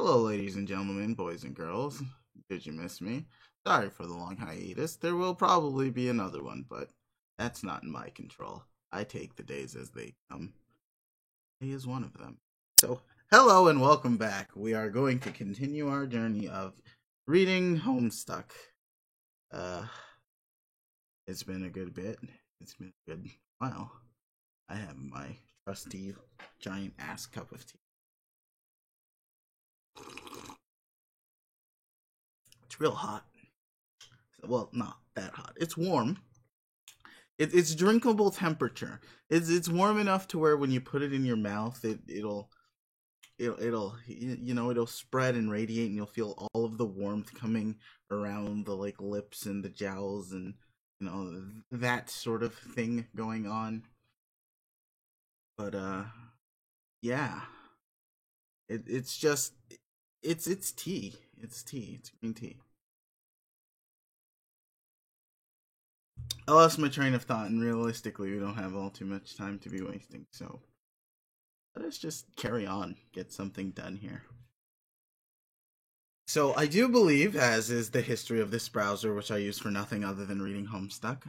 Hello, ladies and gentlemen, boys and girls. Did you miss me? Sorry for the long hiatus. There will probably be another one, but that's not in my control. I take the days as they come. He is one of them. So, hello and welcome back. We are going to continue our journey of reading Homestuck. Uh, it's been a good bit. It's been a good while. I have my trusty giant ass cup of tea. It's real hot. Well, not that hot. It's warm. It's drinkable temperature. It's warm enough to where when you put it in your mouth, it'll spread and radiate, and you'll feel all of the warmth coming around the lips and the jowls, and that sort of thing going on. But yeah, it's just it's tea. It's tea. It's green tea. I lost my train of thought, and realistically, we don't have all too much time to be wasting, so let us just carry on, get something done here. So, I do believe, as is the history of this browser, which I use for nothing other than reading Homestuck,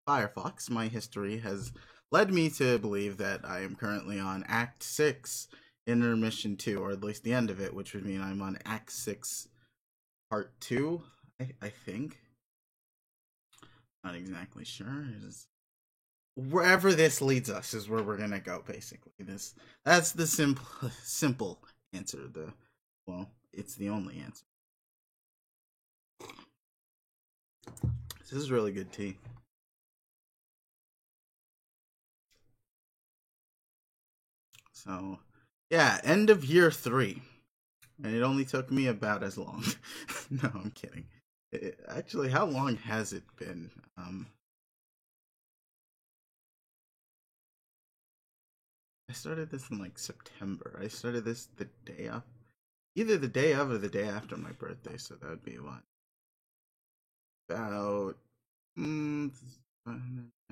Firefox, my history has led me to believe that I am currently on Act 6, Intermission 2, or at least the end of it, which would mean I'm on Act 6, Part 2, I think. Not exactly sure. Wherever this leads us is where we're gonna go. Basically, that's the simple answer. It's the only answer. This is really good tea. So, yeah, end of year 3, and it only took me about as long. No, I'm kidding. Actually, how long has it been? I started this in September. I started this the day of, either the day of or the day after my birthday. So that would be what, about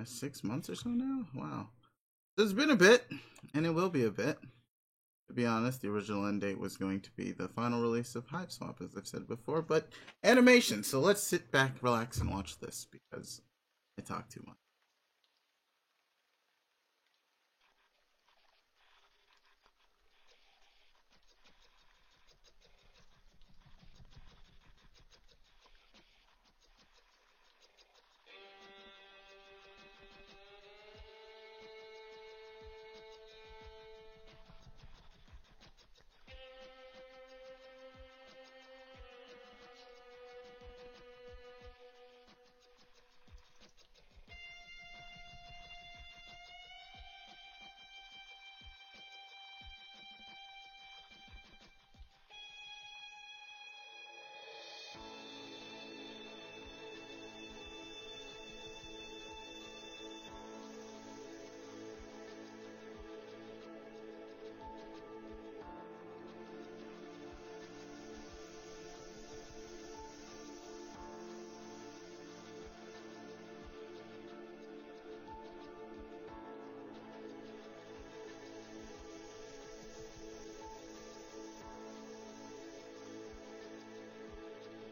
6 months or so now. Wow, it's been a bit, and it will be a bit. To be honest, the original end date was going to be the final release of Hiveswap, as I've said before, but animation. So let's sit back, relax, and watch this because I talk too much.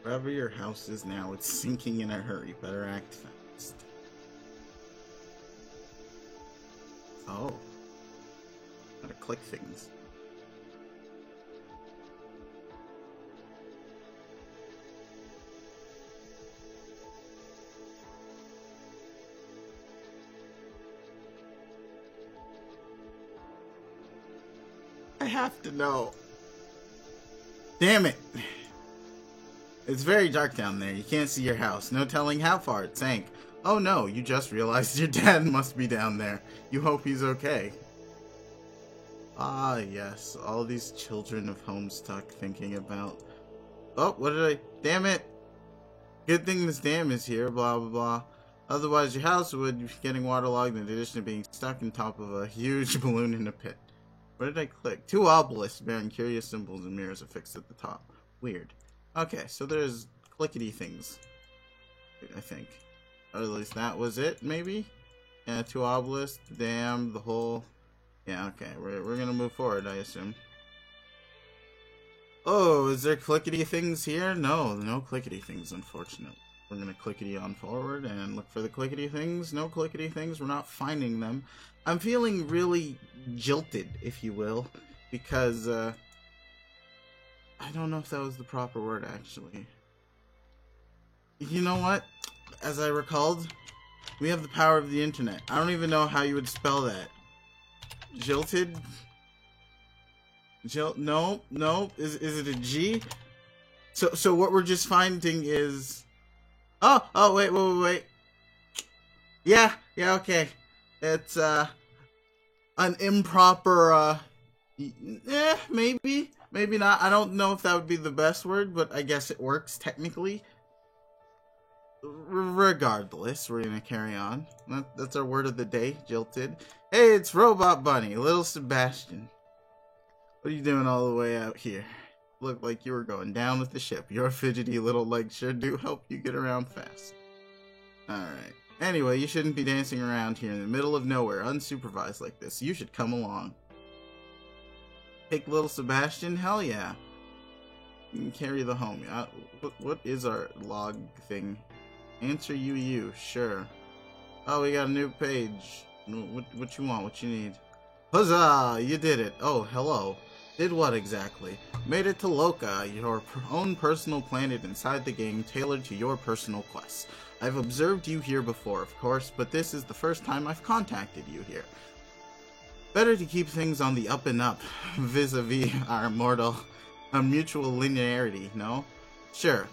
Wherever your house is now, it's sinking in a hurry. Better act fast. Oh. Gotta click things. I have to know. Damn it. It's very dark down there. You can't see your house. No telling how far it sank. Oh no, you just realized your dad must be down there. You hope he's okay. Ah, yes. All these children of Homestuck thinking about... Oh, what did I... Damn it! Good thing this dam is here, blah blah blah. Otherwise your house would be getting waterlogged in addition to being stuck on top of a huge balloon in a pit. What did I click? 2 obelisks bearing curious symbols and mirrors affixed at the top. Weird. Okay, so there's clickety things, I think. Or at least that was it, maybe? Yeah, 2 obelisks, the dam, the whole... Yeah, okay, we're gonna move forward, I assume. Oh, is there clickety things here? No, no clickety things, unfortunately. We're gonna clickety on forward and look for the clickety things. No clickety things, we're not finding them. I'm feeling really jilted, if you will, because, I don't know if that was the proper word, actually. You know what? As I recalled, we have the power of the internet. I don't even know how you would spell that. Jilted? No, no. Is it a G? So what we're just finding is... Oh, wait. Yeah, okay. It's, an improper, maybe not. I don't know if that would be the best word, but I guess it works technically. Regardless, we're gonna carry on. That's our word of the day, jilted. Hey, it's Robot Bunny, little Sebastian. What are you doing all the way out here? Looked like you were going down with the ship. Your fidgety little legs sure do help you get around fast. Alright. Anyway, you shouldn't be dancing around here in the middle of nowhere, unsupervised like this. You should come along. Take little Sebastian? Hell yeah. You can carry the homie. What is our log thing? Answer you. Sure. Oh, we got a new page. What you want? What you need? Huzzah! You did it. Oh, hello. Did what exactly? Made it to Loka, your own personal planet inside the game tailored to your personal quests. I've observed you here before, of course, but this is the first time I've contacted you here. Better to keep things on the up and up, vis-a-vis our mutual linearity, no? Sure.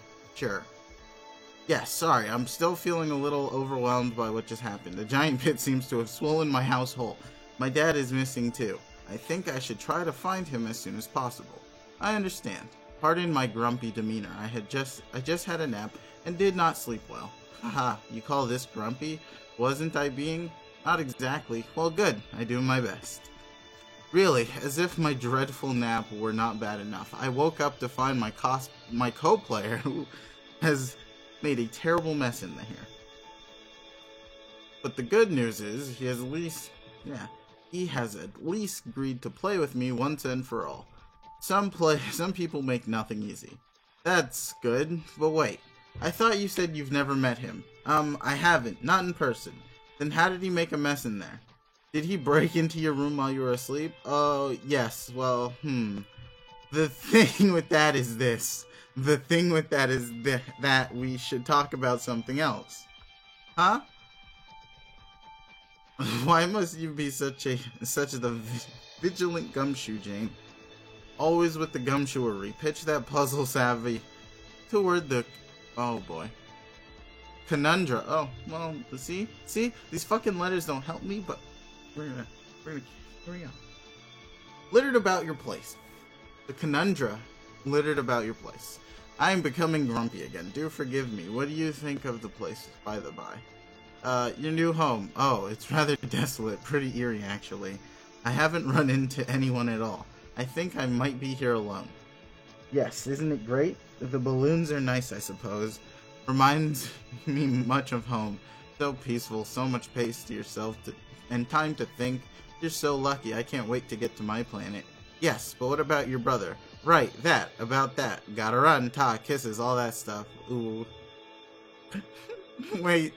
Yes, sorry, I'm still feeling a little overwhelmed by what just happened. A giant pit seems to have swollen my house whole. My dad is missing too. I think I should try to find him as soon as possible. I understand. Pardon my grumpy demeanor. I just had a nap and did not sleep well. Haha, you call this grumpy? Wasn't I being? Not exactly. Well, good. I do my best. Really, as if my dreadful nap were not bad enough, I woke up to find my co-player who has made a terrible mess in here. But the good news is, he has at least agreed to play with me once and for all. Some people make nothing easy. That's good, but wait. I thought you said you've never met him. I haven't, not in person. Then how did he make a mess in there? Did he break into your room while you were asleep? Oh, yes, well, The thing with that is this. The thing with that is that we should talk about something else. Huh? Why must you be such the vigilant gumshoe, Jane? Always with the gumshoery. Pitch that puzzle savvy toward the... Oh, boy. Conundra. Oh, well, see? These fucking letters don't help me, but we're gonna here we go. Littered about your place. The conundra littered about your place. I am becoming grumpy again. Do forgive me. What do you think of the place, by the by? Your new home. Oh, it's rather desolate. Pretty eerie, actually. I haven't run into anyone at all. I think I might be here alone. Yes, isn't it great? The balloons are nice, I suppose. Reminds me much of home. So peaceful, so much space to yourself, and time to think. You're so lucky. I can't wait to get to my planet. Yes, but what about your brother? Right, about that. Gotta run, kisses, all that stuff. Ooh. Wait.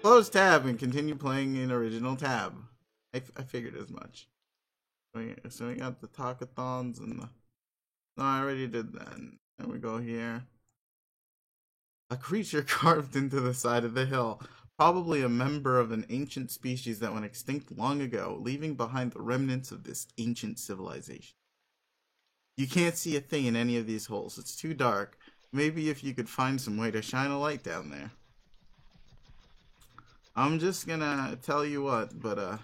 Close tab and continue playing in original tab. I figured as much. So we got the talkathons and the... No, I already did that. There we go here. A creature carved into the side of the hill. Probably a member of an ancient species that went extinct long ago, leaving behind the remnants of this ancient civilization. You can't see a thing in any of these holes. It's too dark. Maybe if you could find some way to shine a light down there. I'm just gonna tell you what, but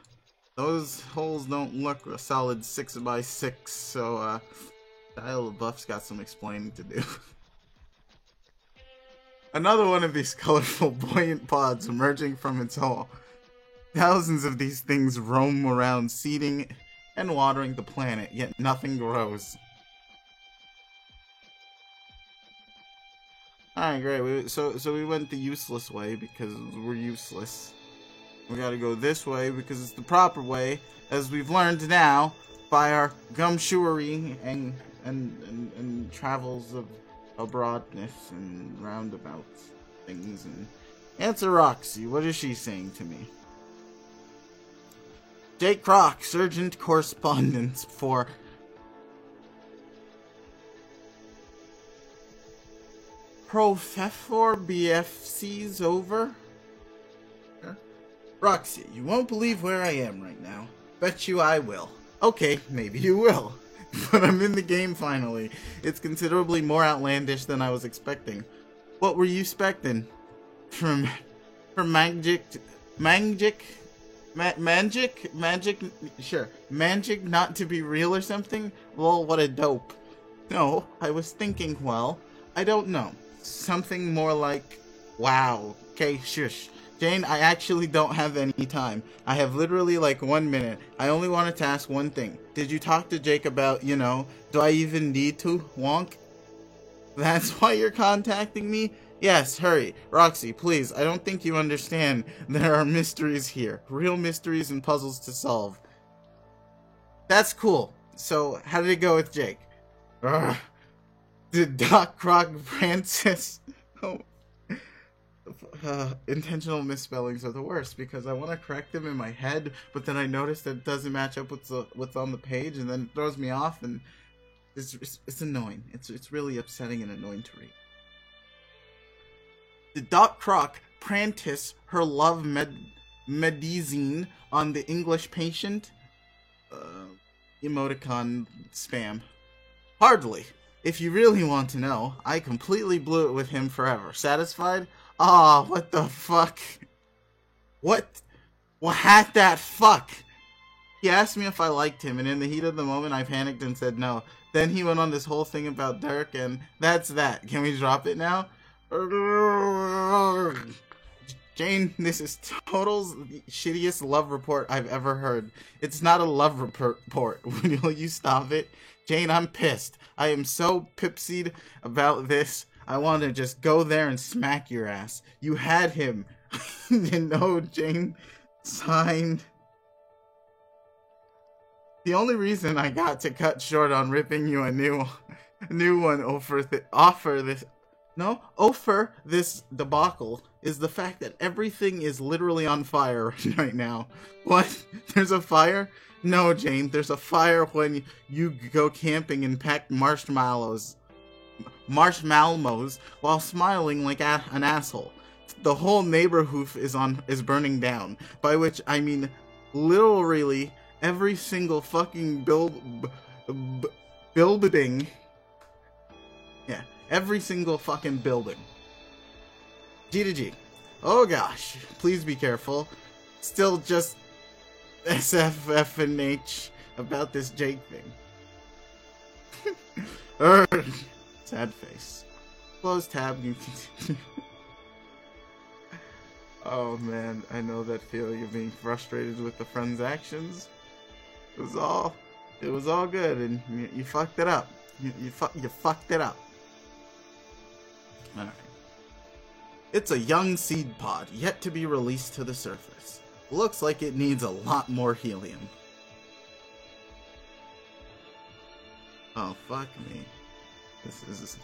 those holes don't look a solid 6x6, so Shia LaBeouf's got some explaining to do. Another one of these colorful, buoyant pods emerging from its hole. Thousands of these things roam around, seeding and watering the planet, yet nothing grows. Alright, great. So we went the useless way because we're useless. We gotta go this way because it's the proper way, as we've learned now by our gumshoery and and travels of abroadness and roundabouts things. And answer Roxy, what is she saying to me? Jake Croc, Urgent Correspondence for Professor BFC's over. Roxy, you won't believe where I am right now. Bet you I will. Okay, maybe you will. But I'm in the game finally. It's considerably more outlandish than I was expecting. What were you expecting? From magic, sure, magic not to be real or something? Well, what a dope. No, I was thinking, well, I don't know. Something more like, wow. Okay, shush. Jane, I actually don't have any time. I have literally like 1 minute. I only wanted to ask one thing. Did you talk to Jake about, do I even need to, wonk? That's why you're contacting me? Yes, hurry. Roxy, please, I don't think you understand. There are mysteries here. Real mysteries and puzzles to solve. That's cool. So, how did it go with Jake? Urgh. Did Doc Croc Francis... Oh. Intentional misspellings are the worst because I want to correct them in my head, but then I notice that it doesn't match up with what's on the page, and then it throws me off, and it's annoying. It's really upsetting and annoying to read. Did Doc Croc practice her love medicine on the English patient? Emoticon spam. Hardly. If you really want to know, I completely blew it with him forever. Satisfied? Ah, what the fuck? What had that fuck? He asked me if I liked him, and in the heat of the moment, I panicked and said no. Then he went on this whole thing about Dirk, and that's that. Can we drop it now? Jane, this is Total's shittiest love report I've ever heard. It's not a love report. Will you stop it? Jane, I'm pissed. I am so pipsied about this. I want to just go there and smack your ass. You had him. No, Jane. Signed. The only reason I got to cut short on ripping you a new one offer this debacle is the fact that everything is literally on fire right now. What? There's a fire? No, Jane, there's a fire when you go camping and pack marshmallows while smiling like an asshole. The whole neighborhood is burning down, by which I mean literally every single fucking building. Yeah, every single fucking building. G to G. Oh gosh, please be careful. Still just SFF&H about this Jake thing. Sad face. Close tab, you continue. Oh man, I know that feeling of being frustrated with the friend's actions. It was all good, and you fucked it up. You fucked it up. Alright. It's a young seed pod, yet to be released to the surface. Looks like it needs a lot more helium. Oh, fuck me. This is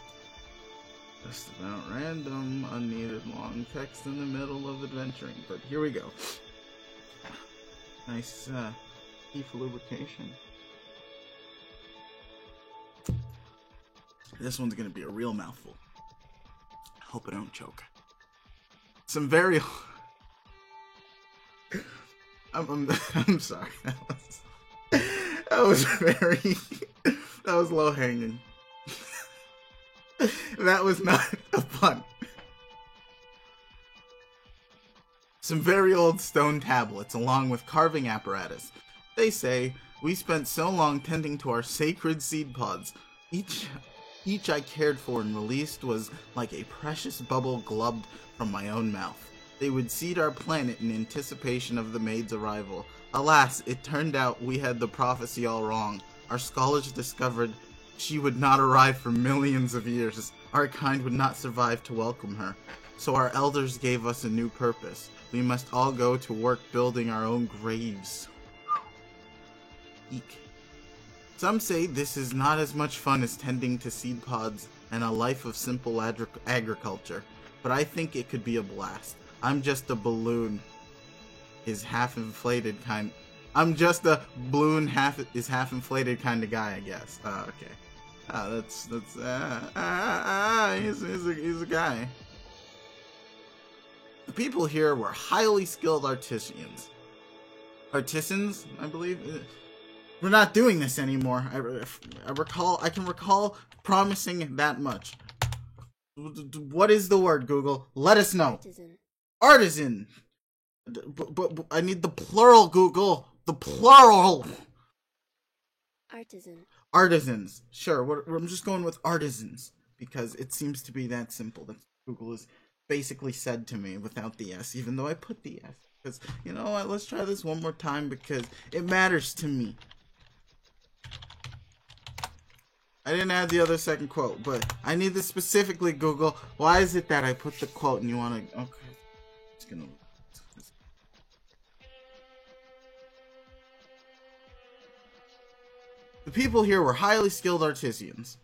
just about random, unneeded long text in the middle of adventuring, but here we go. Nice, teeth lubrication. This one's gonna be a real mouthful. I hope I don't choke. Some very... I'm sorry. That was very... That was low-hanging. That was not a pun. Some very old stone tablets along with carving apparatus. They say, we spent so long tending to our sacred seed pods. Each I cared for and released was like a precious bubble glubbed from my own mouth. They would seed our planet in anticipation of the maid's arrival. Alas, it turned out we had the prophecy all wrong. Our scholars discovered she would not arrive for millions of years. Our kind would not survive to welcome her. So our elders gave us a new purpose. We must all go to work building our own graves. Eek. Some say this is not as much fun as tending to seed pods and a life of simple agriculture, but I think it could be a blast. I'm just a balloon is half inflated kind. I'm just a balloon half inflated kind of guy, I guess. Okay. He's a guy. The people here were highly skilled artisans, I believe. We're not doing this anymore. I can recall promising that much. What is the word, Google? Let us know. Artisan. But I need the plural, Google. The plural. Artisans. Sure, I'm just going with artisans because it seems to be that simple. That's what Google has basically said to me without the S, even though I put the S. Because, you know what, let's try this one more time because it matters to me. I didn't add the other second quote, but I need this specifically, Google. Why is it that I put the quote and you want to... Okay. It's gonna... The people here were highly skilled artisans.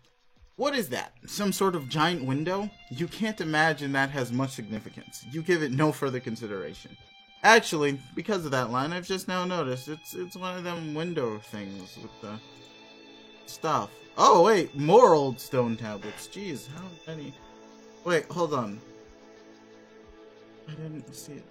What is that? Some sort of giant window? You can't imagine that has much significance. You give it no further consideration. Actually, because of that line, I've just now noticed it's one of them window things with the stuff. Oh wait, more old stone tablets. Jeez, how many? Wait, hold on. I didn't see it.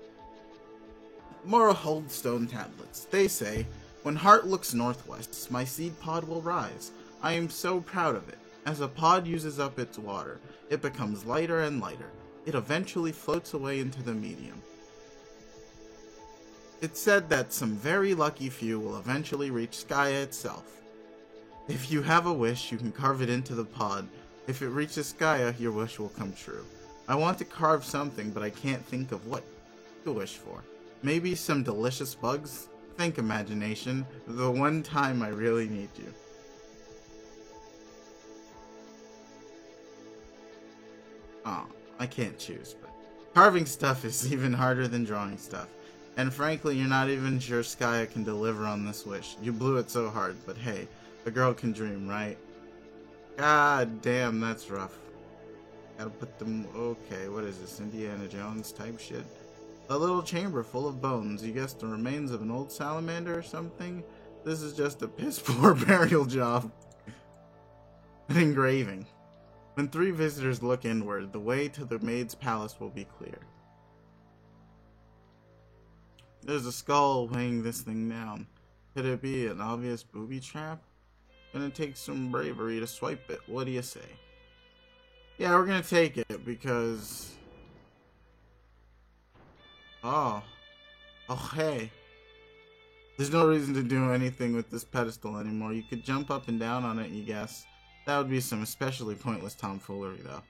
More old stone tablets. They say, when heart looks northwest, my seed pod will rise. I am so proud of it. As a pod uses up its water, it becomes lighter and lighter. It eventually floats away into the medium. It's said that some very lucky few will eventually reach Skya itself. If you have a wish, you can carve it into the pod. If it reaches Skya, your wish will come true. I want to carve something, but I can't think of what to wish for. Maybe some delicious bugs? Think, imagination. The one time I really need you. Oh, I can't choose, but carving stuff is even harder than drawing stuff. And frankly, you're not even sure Skya can deliver on this wish. You blew it so hard, but hey, a girl can dream, right? God damn, that's rough. Gotta put them... Okay, what is this, Indiana Jones type shit? A little chamber full of bones. You guessed the remains of an old salamander or something? This is just a piss-poor burial job. An engraving. When 3 visitors look inward, the way to the maid's palace will be clear. There's a skull weighing this thing down. Could it be an obvious booby trap? Gonna take some bravery to swipe it. What do you say? Yeah, we're gonna take it because... Oh, hey. There's no reason to do anything with this pedestal anymore. You could jump up and down on it, you guess. That would be some especially pointless tomfoolery, though.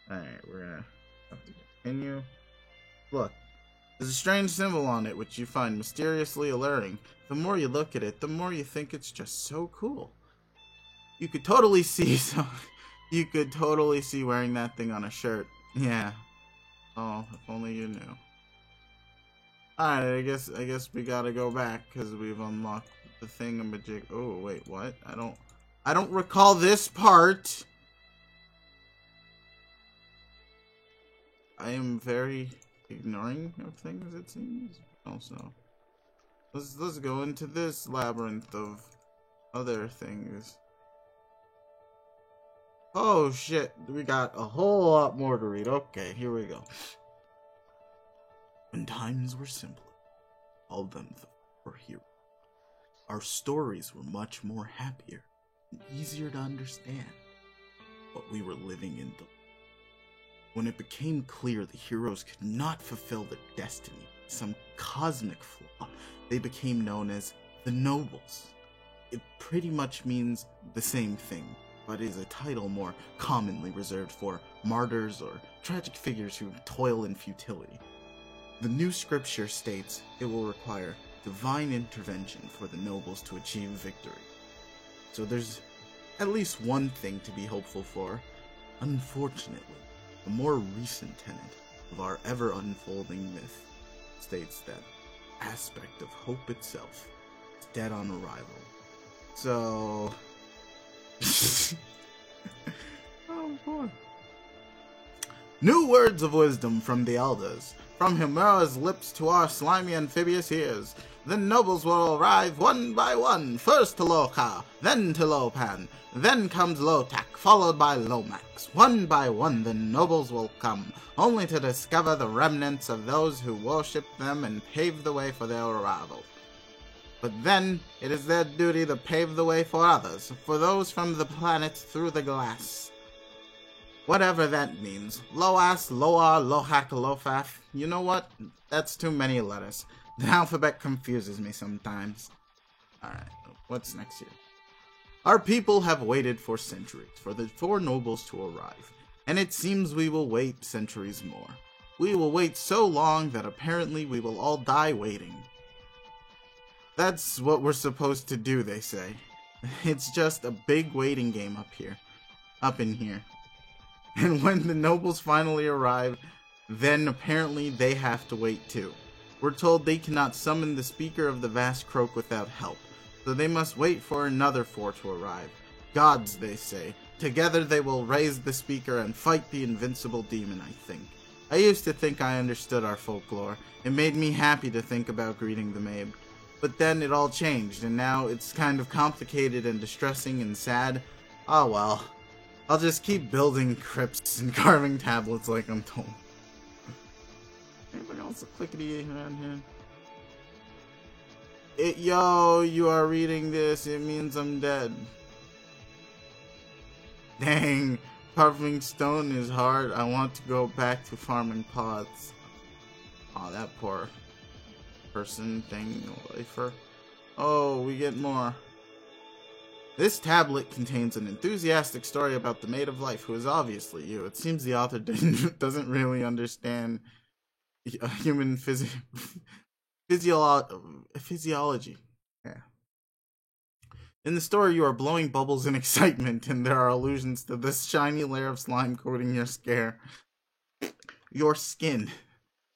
Alright, we're gonna have to continue. Look, there's a strange symbol on it which you find mysteriously alluring. The more you look at it, the more you think it's just so cool. You could totally see you could totally see wearing that thing on a shirt. Yeah. Oh, if only you knew. Alright, I guess we gotta go back because we've unlocked the thingamajig. Oh, wait, what? I don't recall this part. I am very ignoring of things, it seems. Also, let's go into this labyrinth of other things. Oh shit, we got a whole lot more to read. Okay, here we go. When times were simpler, all of them were here. Our stories were much more happier and easier to understand, but we were living in the... When it became clear the heroes could not fulfill their destiny, some cosmic flaw, they became known as the Nobles. It pretty much means the same thing, but is a title more commonly reserved for martyrs or tragic figures who toil in futility. The new scripture states it will require divine intervention for the nobles to achieve victory. So there's at least one thing to be hopeful for. Unfortunately, the more recent tenet of our ever-unfolding myth states that aspect of hope itself is dead on arrival. So... oh boy. New words of wisdom from the elders, from Himera's lips to our slimy amphibious ears. The nobles will arrive one by one, first to Loka, then to Lopan, then comes Lotak, followed by Lomax. One by one the nobles will come, only to discover the remnants of those who worshipped them and pave the way for their arrival. But then, it is their duty to pave the way for others, for those from the planet through the glass. Whatever that means. Loas, Loar, Lohak, Lofaf. You know what? That's too many letters. The alphabet confuses me sometimes. Alright, what's next here? Our people have waited for centuries for the four nobles to arrive, and it seems we will wait centuries more. We will wait so long that apparently we will all die waiting. That's what we're supposed to do, they say. It's just a big waiting game up in here. And when the nobles finally arrive, then apparently they have to wait too. We're told they cannot summon the speaker of the vast croak without help, so they must wait for another four to arrive. Gods, they say. Together they will raise the speaker and fight the invincible demon, I think. I used to think I understood our folklore. It made me happy to think about greeting the maid. But then it all changed, and now it's kind of complicated and distressing and sad. Oh well. I'll just keep building crypts and carving tablets like I'm told. Anybody else clickety around here? Yo, you are reading this. It means I'm dead. Dang, carving stone is hard. I want to go back to farming pots. Oh, that poor person thing, lifer. Oh, we get more. This tablet contains an enthusiastic story about the Maid of Life, who is obviously you. It seems the author doesn't really understand human physiology. Yeah. In the story, you are blowing bubbles in excitement, and there are allusions to this shiny layer of slime coating your skin.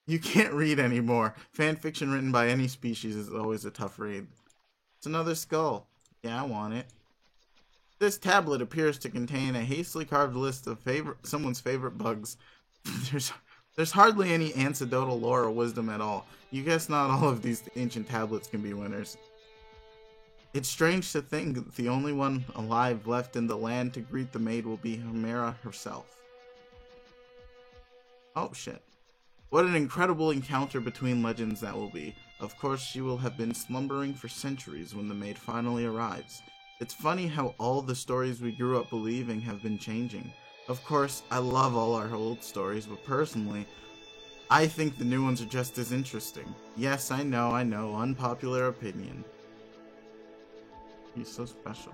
You can't read anymore. Fanfiction written by any species is always a tough read. It's another skull. Yeah, I want it. This tablet appears to contain a hastily carved list of someone's favorite bugs. There's hardly any anecdotal lore or wisdom at all. You guess not all of these ancient tablets can be winners. It's strange to think that the only one alive left in the land to greet the maid will be Himera herself. Oh shit. What an incredible encounter between legends that will be. Of course, she will have been slumbering for centuries when the maid finally arrives. It's funny how all the stories we grew up believing have been changing. Of course, I love all our old stories, but personally, I think the new ones are just as interesting. Yes, I know, unpopular opinion. He's so special.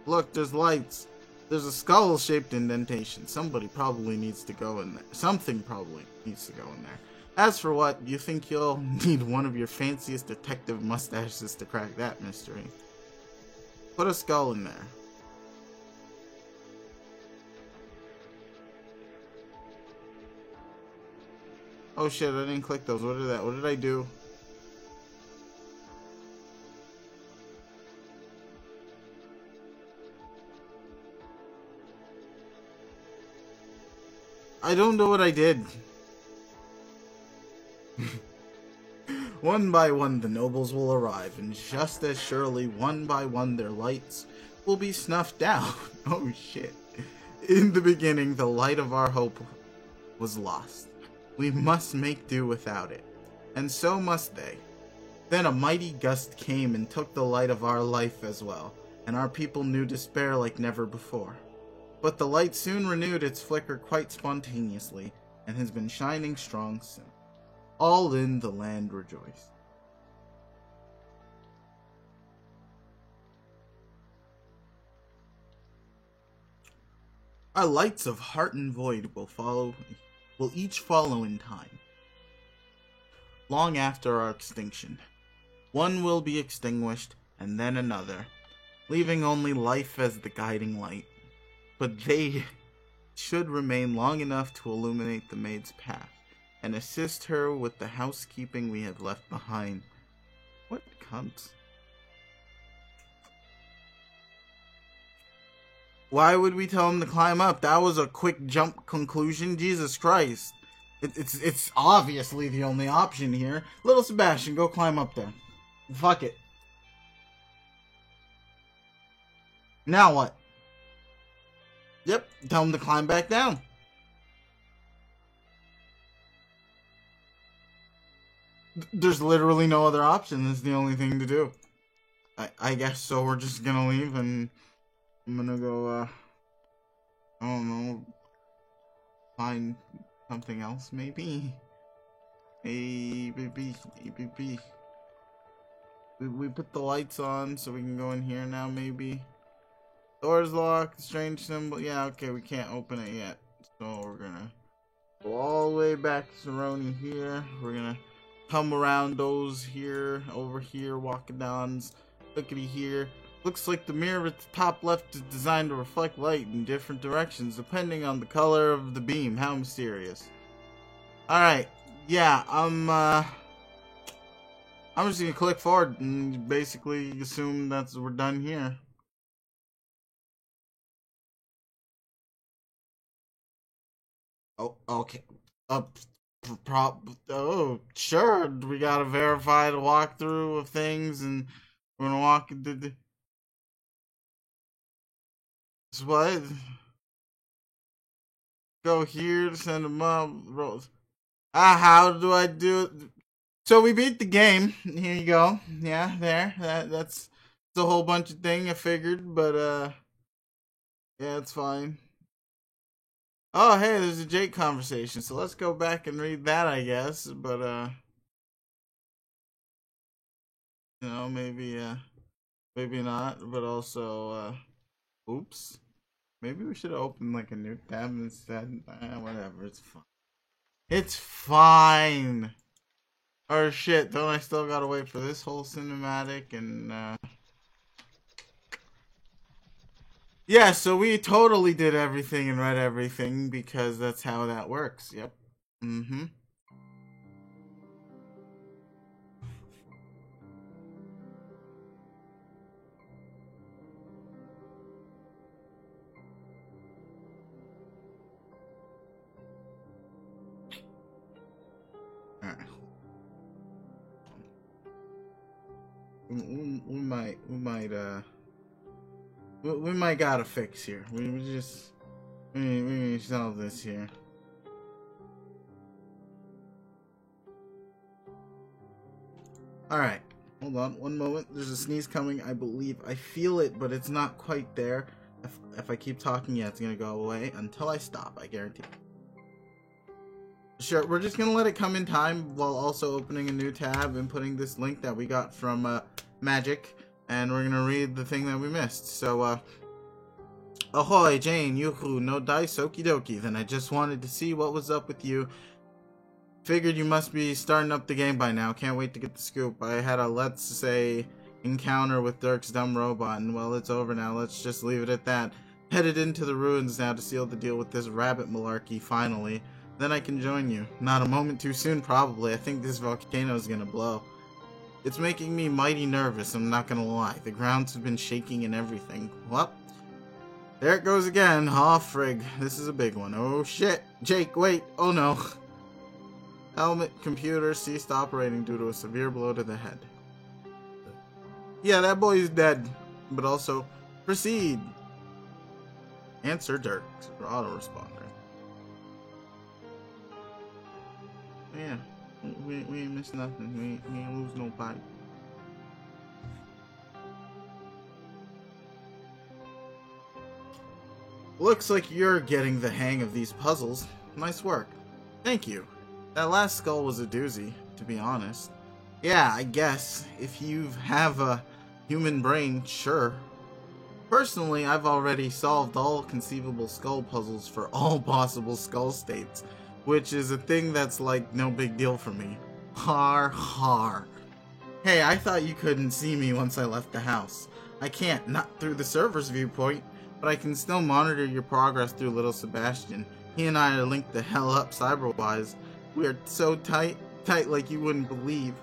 Look, there's lights. There's a skull-shaped indentation. Somebody probably needs to go in there. Something probably needs to go in there. As for what, you think you'll need one of your fanciest detective mustaches to crack that mystery. Put a skull in there. Oh shit, I didn't click those. What did I do? I don't know what I did. One by one the nobles will arrive, and just as surely one by one their lights will be snuffed out. Oh shit. In the beginning, the light of our hope was lost. We must make do without it, and so must they. Then a mighty gust came and took the light of our life as well, and our people knew despair like never before. But the light soon renewed its flicker quite spontaneously, and has been shining strong since. All in the land rejoice. Our lights of heart and void will each follow in time. Long after our extinction, one will be extinguished, and then another, leaving only life as the guiding light. But they should remain long enough to illuminate the maid's path, and assist her with the housekeeping we have left behind. What cunts? Why would we tell him to climb up? That was a quick jump conclusion. Jesus Christ. It's obviously the only option here. Little Sebastian, go climb up there. Fuck it. Now what? Yep, tell him to climb back down. There's literally no other option. This is the only thing to do. I guess so. We're just gonna leave and I'm gonna go, I don't know, find something else, maybe? ABB. We put the lights on so we can go in here now, maybe? Door's locked, strange symbol. Yeah, okay, we can't open it yet. So we're gonna go all the way back to Cerrone here. We're gonna come around those here, over here, walking down, lookity here. Looks like the mirror at the top left is designed to reflect light in different directions depending on the color of the beam. How mysterious. Alright, yeah, I'm just gonna click forward and basically assume that we're done here. Oh, okay. Oh, sure. We gotta verify the walkthrough of things, and we're gonna walk into the. What? Go here to send them up. How do I do it? So we beat the game. Here you go. Yeah, there. That's a whole bunch of thing I figured, but yeah, it's fine. Oh, hey, there's a Jake conversation, so let's go back and read that, I guess, but, you know, maybe not, but also, oops. Maybe we should open, like, a new tab instead. Whatever, it's fine. It's fine! Oh, shit, don't I still gotta wait for this whole cinematic, and, yeah, so we totally did everything and read everything because that's how that works. Yep. Mm-hmm. Alright. We might got a fix here. We solve this here. Alright. Hold on one moment. There's a sneeze coming. I believe. I feel it, but it's not quite there. If I keep talking, yeah, it's gonna go away until I stop. I guarantee. Sure, we're just gonna let it come in time while also opening a new tab and putting this link that we got from Magic. And we're gonna read the thing that we missed. So, ahoy, Jane, Yuhu, no dice, okie dokie. Then I just wanted to see what was up with you. Figured you must be starting up the game by now. Can't wait to get the scoop. I had a, let's say, encounter with Dirk's dumb robot, and well, it's over now. Let's just leave it at that. Headed into the ruins now to seal the deal with this rabbit malarkey, finally. Then I can join you. Not a moment too soon, probably. I think this volcano is gonna blow. It's making me mighty nervous, I'm not gonna lie. The grounds have been shaking and everything. Well, there it goes again. Aw, frig. This is a big one. Oh, shit. Jake, wait. Oh, no. Helmet computer ceased operating due to a severe blow to the head. Yeah, that boy is dead. But also, proceed. Answer Dirk. Autoresponder. Yeah. We ain't missed nothing. We ain't lose no body. Looks like you're getting the hang of these puzzles. Nice work. Thank you. That last skull was a doozy, to be honest. Yeah, I guess. If you have a human brain, sure. Personally, I've already solved all conceivable skull puzzles for all possible skull states, which is a thing that's like no big deal for me. Har har. Hey, I thought you couldn't see me once I left the house. I can't, not through the server's viewpoint, but I can still monitor your progress through Little Sebastian. He and I are linked the hell up cyber-wise. We are so tight like you wouldn't believe.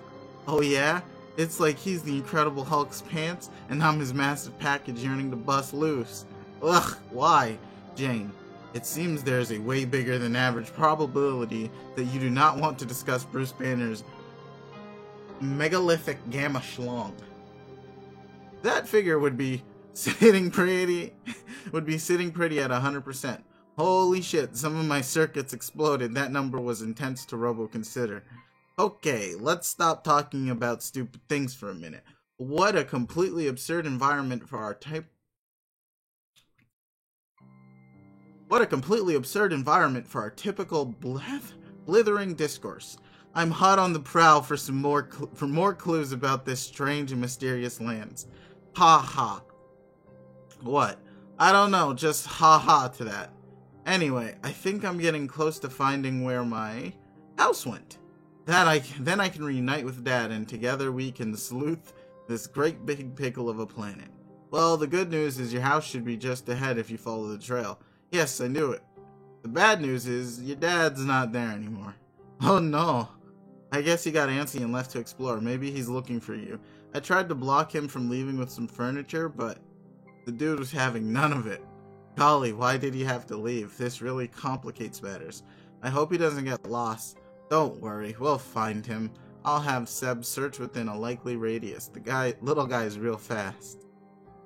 Oh yeah? It's like he's the Incredible Hulk's pants, and I'm his massive package yearning to bust loose. Ugh, why? Jane, it seems there's a way bigger than average probability that you do not want to discuss Bruce Banner's megalithic gamma schlong. That figure would be sitting pretty at 100%. Holy shit, some of my circuits exploded. That number was intense to robo-consider. Okay, let's stop talking about stupid things for a minute. What a completely absurd environment for our typical blithering discourse. I'm hot on the prowl for more clues about this strange and mysterious lands. Ha ha. What? I don't know, just ha ha to that. Anyway, I think I'm getting close to finding where my house went. Then I can reunite with Dad, and together we can sleuth this great big pickle of a planet. Well, the good news is your house should be just ahead if you follow the trail. Yes, I knew it. The bad news is your dad's not there anymore. Oh no. I guess he got antsy and left to explore. Maybe he's looking for you. I tried to block him from leaving with some furniture, but the dude was having none of it. Golly, why did he have to leave? This really complicates matters. I hope he doesn't get lost. Don't worry, we'll find him. I'll have Seb search within a likely radius. The little guy is real fast.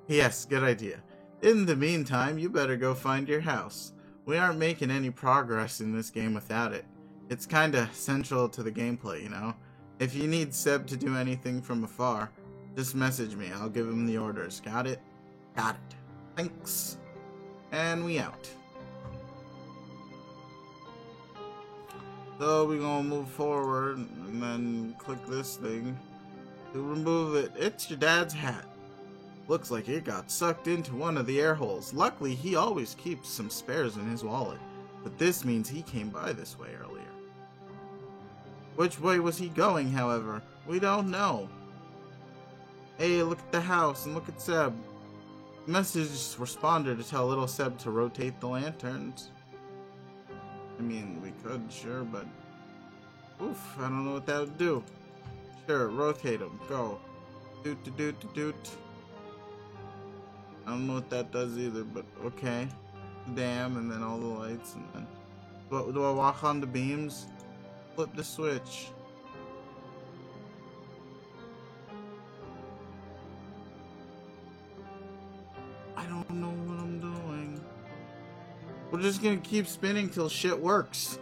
Yes, good idea. In the meantime, you better go find your house. We aren't making any progress in this game without it. It's kinda central to the gameplay, you know? If you need Seb to do anything from afar, just message me. I'll give him the orders. Got it? Got it. Thanks. And we out. So we're gonna move forward and then click this thing to remove it. It's your dad's hat. Looks like it got sucked into one of the air holes. Luckily, he always keeps some spares in his wallet. But this means he came by this way earlier. Which way was he going, however? We don't know. Hey, look at the house and look at Seb. The message responded to tell little Seb to rotate the lanterns. I mean, we could, sure, but... Oof, I don't know what that would do. Sure, rotate them. Go. Doot. I don't know what that does either, but okay. Damn, and then all the lights, and then... Do I walk on the beams? Flip the switch. I don't know what I'm doing. We're just gonna keep spinning till shit works.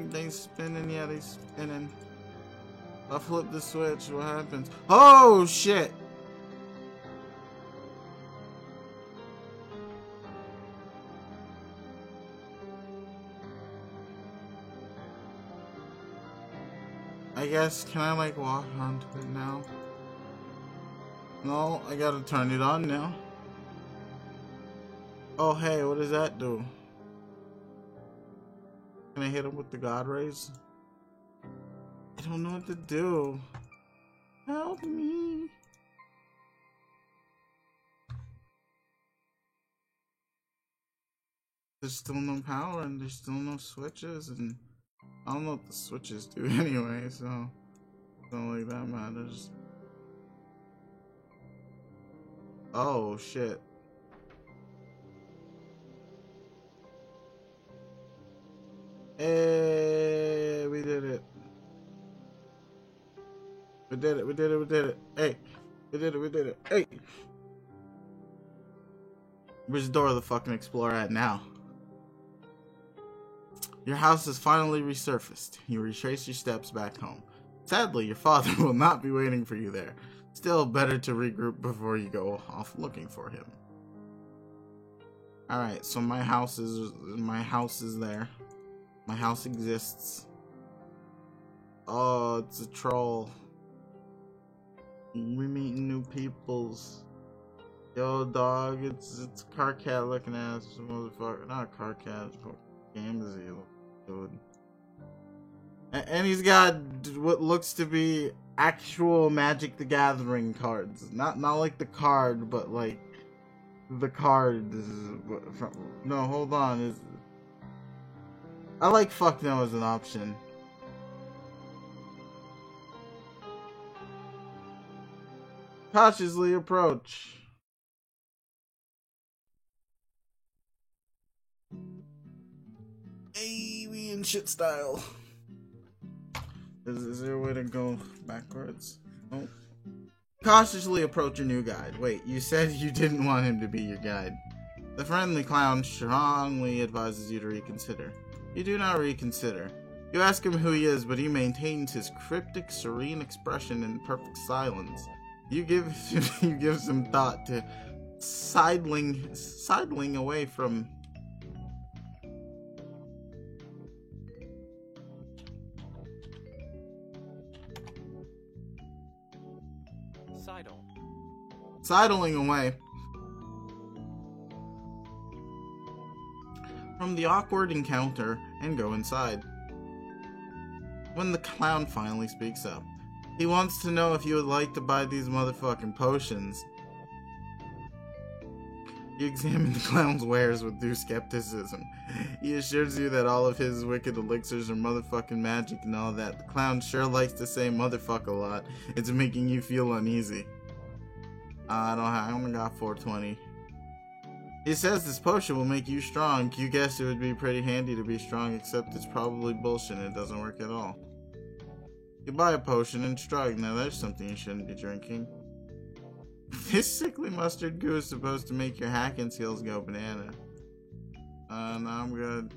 They spinning, yeah, they spinning. I flip the switch, what happens? Oh, shit! I guess, can I like walk onto it now? No, I gotta turn it on now. Oh, hey, what does that do? Can I hit him with the God Rays? I don't know what to do. Help me. There's still no power and there's still no switches, and I don't know what the switches do anyway, so don't like that matters. Oh shit. Hey, we did it. We did it. Hey, we did it. Hey. Where's Dora the fucking Explorer at now? Your house has finally resurfaced. You retrace your steps back home. Sadly, your father will not be waiting for you there. Still, better to regroup before you go off looking for him. Alright, so my house is there. My house exists. Oh, it's a troll. We're meeting new peoples. Yo, dog, it's a car cat looking ass motherfucker. Not a car cat, it's a Gamzee, dude. And he's got what looks to be actual Magic the Gathering cards. Not like the card, but like the card. No, hold on. I like fuck no as an option. Cautiously approach. Alien shit style. Is there a way to go backwards? Oh. Cautiously approach your new guide. Wait, you said you didn't want him to be your guide. The friendly clown strongly advises you to reconsider. You do not reconsider. You ask him who he is, but he maintains his cryptic, serene expression in perfect silence. You give some thought to sidling away from. Sidling away from the awkward encounter and go inside. When the clown finally speaks up, he wants to know if you would like to buy these motherfucking potions. You examine the clown's wares with due skepticism. He assures you that all of his wicked elixirs are motherfucking magic and all that. The clown sure likes to say motherfuck a lot. It's making you feel uneasy. I only got 420. He says this potion will make you strong. You guessed it would be pretty handy to be strong, except it's probably bullshit and it doesn't work at all. You buy a potion and shrug. Now there's something you shouldn't be drinking. This sickly mustard goo is supposed to make your hacking skills go banana. No, I'm good.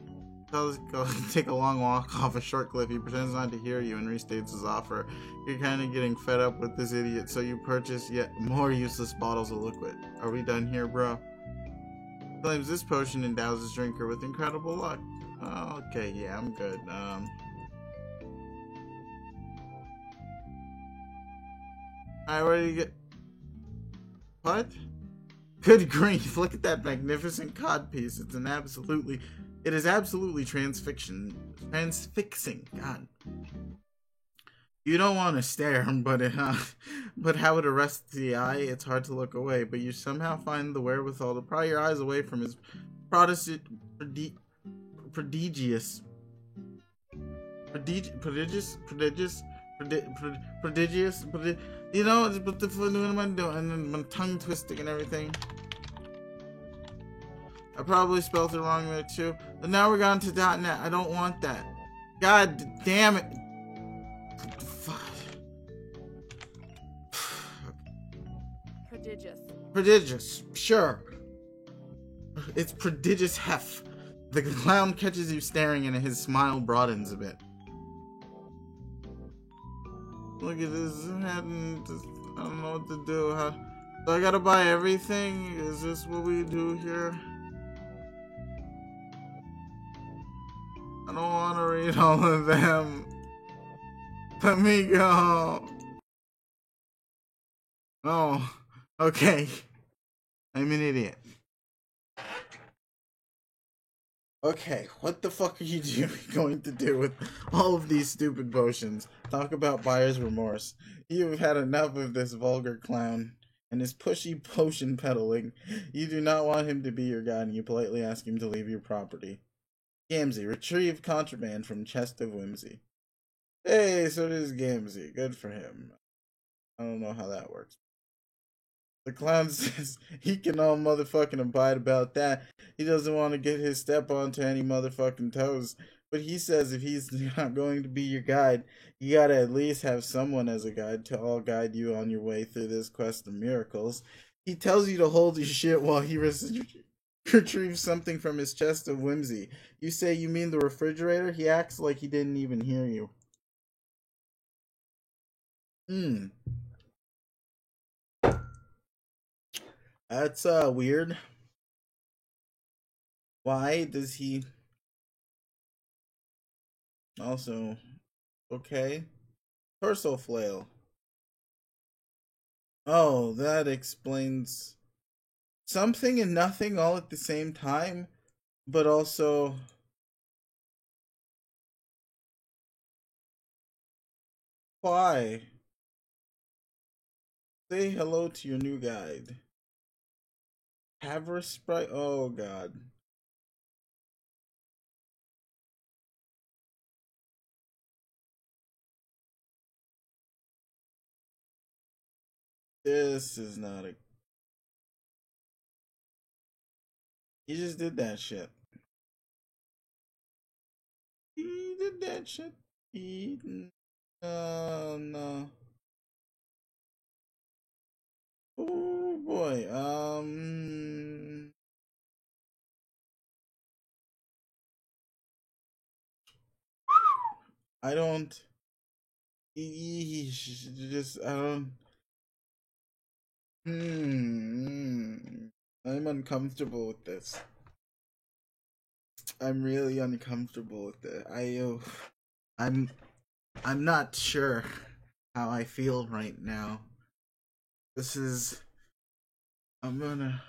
Tells go take a long walk off a short cliff. He pretends not to hear you and restates his offer. You're kind of getting fed up with this idiot, so you purchase yet more useless bottles of liquid. Are we done here, bro? Claims this potion endows his drinker with incredible luck. Oh, okay, yeah, I'm good. Alright, where do you get? What? Good grief! Look at that magnificent codpiece. It is absolutely transfixing. God. You don't want to stare, but how it arrests the eye, it's hard to look away. But you somehow find the wherewithal to pry your eyes away from his prodigious. You know, what am I doing? And my tongue twisting and everything. I probably spelled it wrong there too. But now we're gone to .net. I don't want that. God damn it. Prodigious. Sure. It's prodigious hef. The clown catches you staring and his smile broadens a bit. Look at this. I don't know what to do. So I gotta buy everything? Is this what we do here? I don't want to read all of them. Let me go. Oh, okay. I'm an idiot. Okay, what the fuck are you going to do with all of these stupid potions? Talk about buyer's remorse. You've had enough of this vulgar clown and his pushy potion peddling. You do not want him to be your guide, and you politely ask him to leave your property. Gamzee, retrieve contraband from chest of whimsy. Hey, so does Gamzee. Good for him. I don't know how that works. The clown says he can all motherfucking abide about that. He doesn't want to get his step onto any motherfucking toes. But he says if he's not going to be your guide, you gotta at least have someone as a guide to all guide you on your way through this quest of miracles. He tells you to hold your shit while he retrieves something from his chest of whimsy. You say you mean the refrigerator? He acts like he didn't even hear you. That's weird. Why does he also okay? Torso flail. Oh, that explains something and nothing all at the same time, but also why? Say hello to your new guide. Havre Sprite? Oh god. This is not a. He just did that shit. He did that shit. He. No. Oh boy. I don't. Just. I don't. I'm uncomfortable with this. I'm really uncomfortable with it. I'm I'm not sure how I feel right now. This is I'm gonna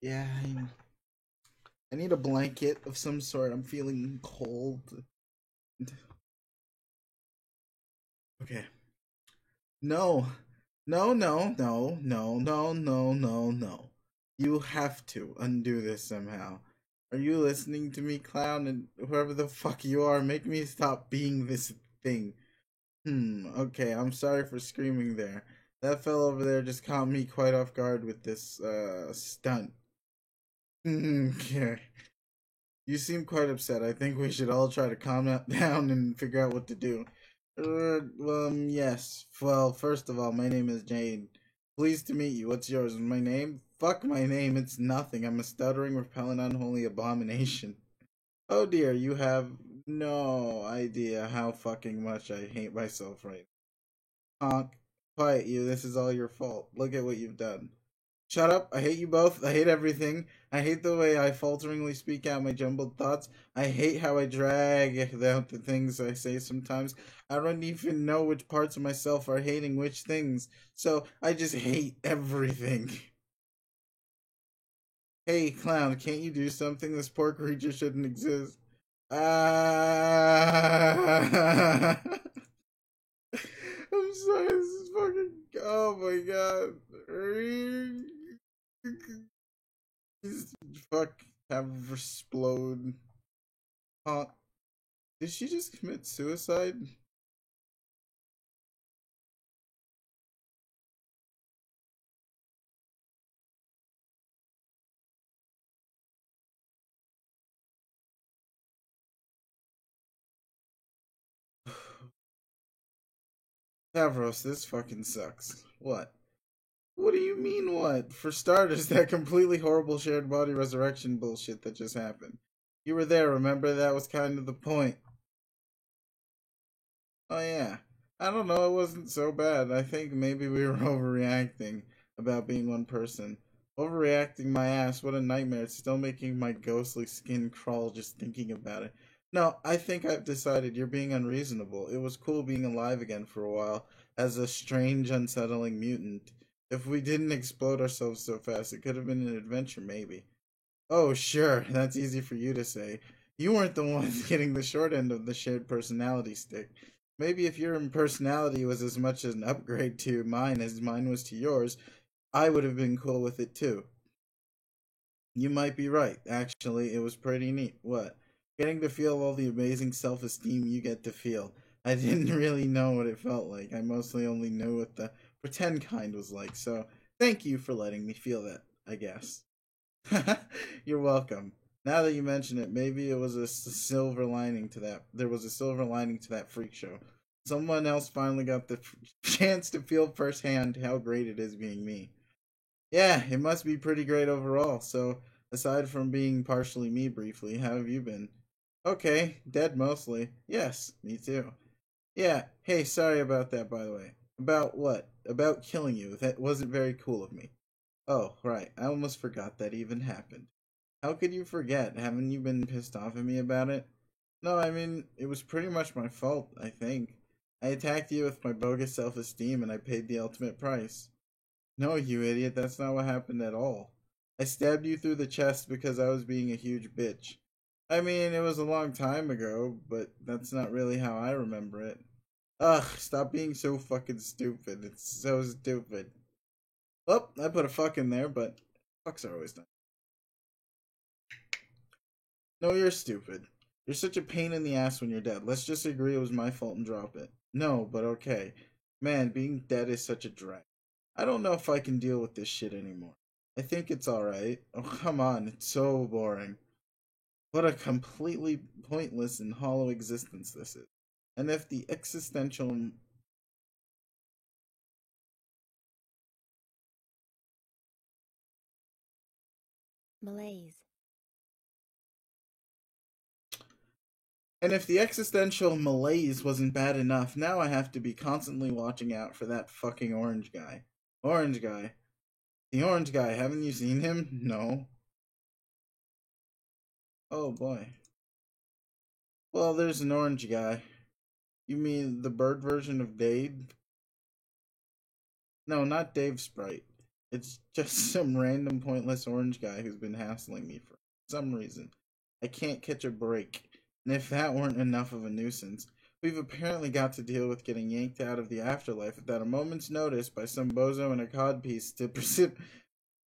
yeah, I need a blanket of some sort. I'm feeling cold. Okay. No. No, no, no, no, no, no, no, no. You have to undo this somehow. Are you listening to me, clown? And whoever the fuck you are, make me stop being this thing. Okay, I'm sorry for screaming there. That fellow over there just caught me quite off guard with this, stunt. Okay. You seem quite upset. I think we should all try to calm down and figure out what to do. Yes. Well, first of all, my name is Jade. Pleased to meet you. What's yours? My name? Fuck my name. It's nothing. I'm a stuttering, repellent, unholy abomination. Oh dear, you have no idea how fucking much I hate myself right now. Honk. Quiet you. This is all your fault. Look at what you've done. Shut up. I hate you both. I hate everything. I hate the way I falteringly speak out my jumbled thoughts. I hate how I drag out the things I say sometimes. I don't even know which parts of myself are hating which things. So I just hate everything. Hey, clown, can't you do something? This poor creature shouldn't exist. Ah. I'm sorry, this is fucking. Oh my god. Fuck, have explode. Huh? Did she just commit suicide? Davros, this fucking sucks. What? What do you mean, what? For starters, that completely horrible shared body resurrection bullshit that just happened. You were there, remember? That was kind of the point. Oh, yeah. I don't know, it wasn't so bad. I think maybe we were overreacting about being one person. Overreacting my ass, what a nightmare. It's still making my ghostly skin crawl just thinking about it. No, I think I've decided you're being unreasonable. It was cool being alive again for a while as a strange, unsettling mutant. If we didn't explode ourselves so fast, it could have been an adventure, maybe. Oh, sure, that's easy for you to say. You weren't the ones getting the short end of the shared personality stick. Maybe if your personality was as much as an upgrade to mine as mine was to yours, I would have been cool with it too. You might be right. Actually, it was pretty neat. What? Getting to feel all the amazing self esteem you get to feel. I didn't really know what it felt like. I mostly only knew what the pretend kind was like, so thank you for letting me feel that, I guess. You're welcome. Now that you mention it, maybe it was a silver lining to that. There was a silver lining to that freak show. Someone else finally got the chance to feel firsthand how great it is being me. Yeah, it must be pretty great overall. So, aside from being partially me briefly, how have you been? Okay, dead mostly. Yes, me too. Yeah, hey, sorry about that, by the way. About what? About killing you. That wasn't very cool of me. Oh, right. I almost forgot that even happened. How could you forget? Haven't you been pissed off at me about it? No, I mean, it was pretty much my fault, I think. I attacked you with my bogus self esteem and I paid the ultimate price. No, you idiot, that's not what happened at all. I stabbed you through the chest because I was being a huge bitch. I mean, it was a long time ago, but that's not really how I remember it. Ugh, stop being so fucking stupid. It's so stupid. Well, I put a fuck in there, but fucks are always nice. No, you're stupid. You're such a pain in the ass when you're dead. Let's just agree it was my fault and drop it. No, but okay. Man, being dead is such a drag. I don't know if I can deal with this shit anymore. I think it's alright. Oh, come on, it's so boring. What a completely pointless and hollow existence this is. And if the existential. Malaise. And if the existential malaise wasn't bad enough, now I have to be constantly watching out for that fucking orange guy. Orange guy. The orange guy, haven't you seen him? No. Oh boy. Well, there's an orange guy. You mean the bird version of Dave? No, not Dave Sprite. It's just some random pointless orange guy who's been hassling me for some reason. I can't catch a break. And if that weren't enough of a nuisance, we've apparently got to deal with getting yanked out of the afterlife without a moment's notice by some bozo in a codpiece to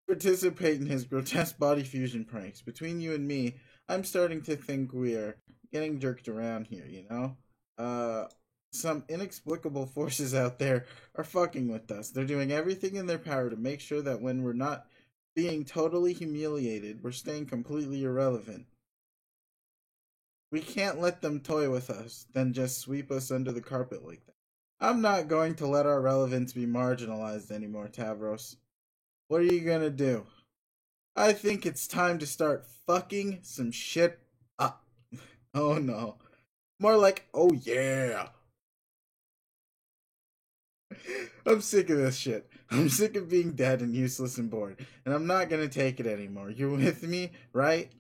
participate in his grotesque body fusion pranks. Between you and me, I'm starting to think we're getting jerked around here, you know? Some inexplicable forces out there are fucking with us. They're doing everything in their power to make sure that when we're not being totally humiliated, we're staying completely irrelevant. We can't let them toy with us, then just sweep us under the carpet like that. I'm not going to let our relevance be marginalized anymore, Tavros. What are you gonna do? I think it's time to start fucking some shit up. Oh no. More like, oh yeah. I'm sick of this shit. I'm sick of being dead and useless and bored. And I'm not gonna take it anymore. You're with me, right?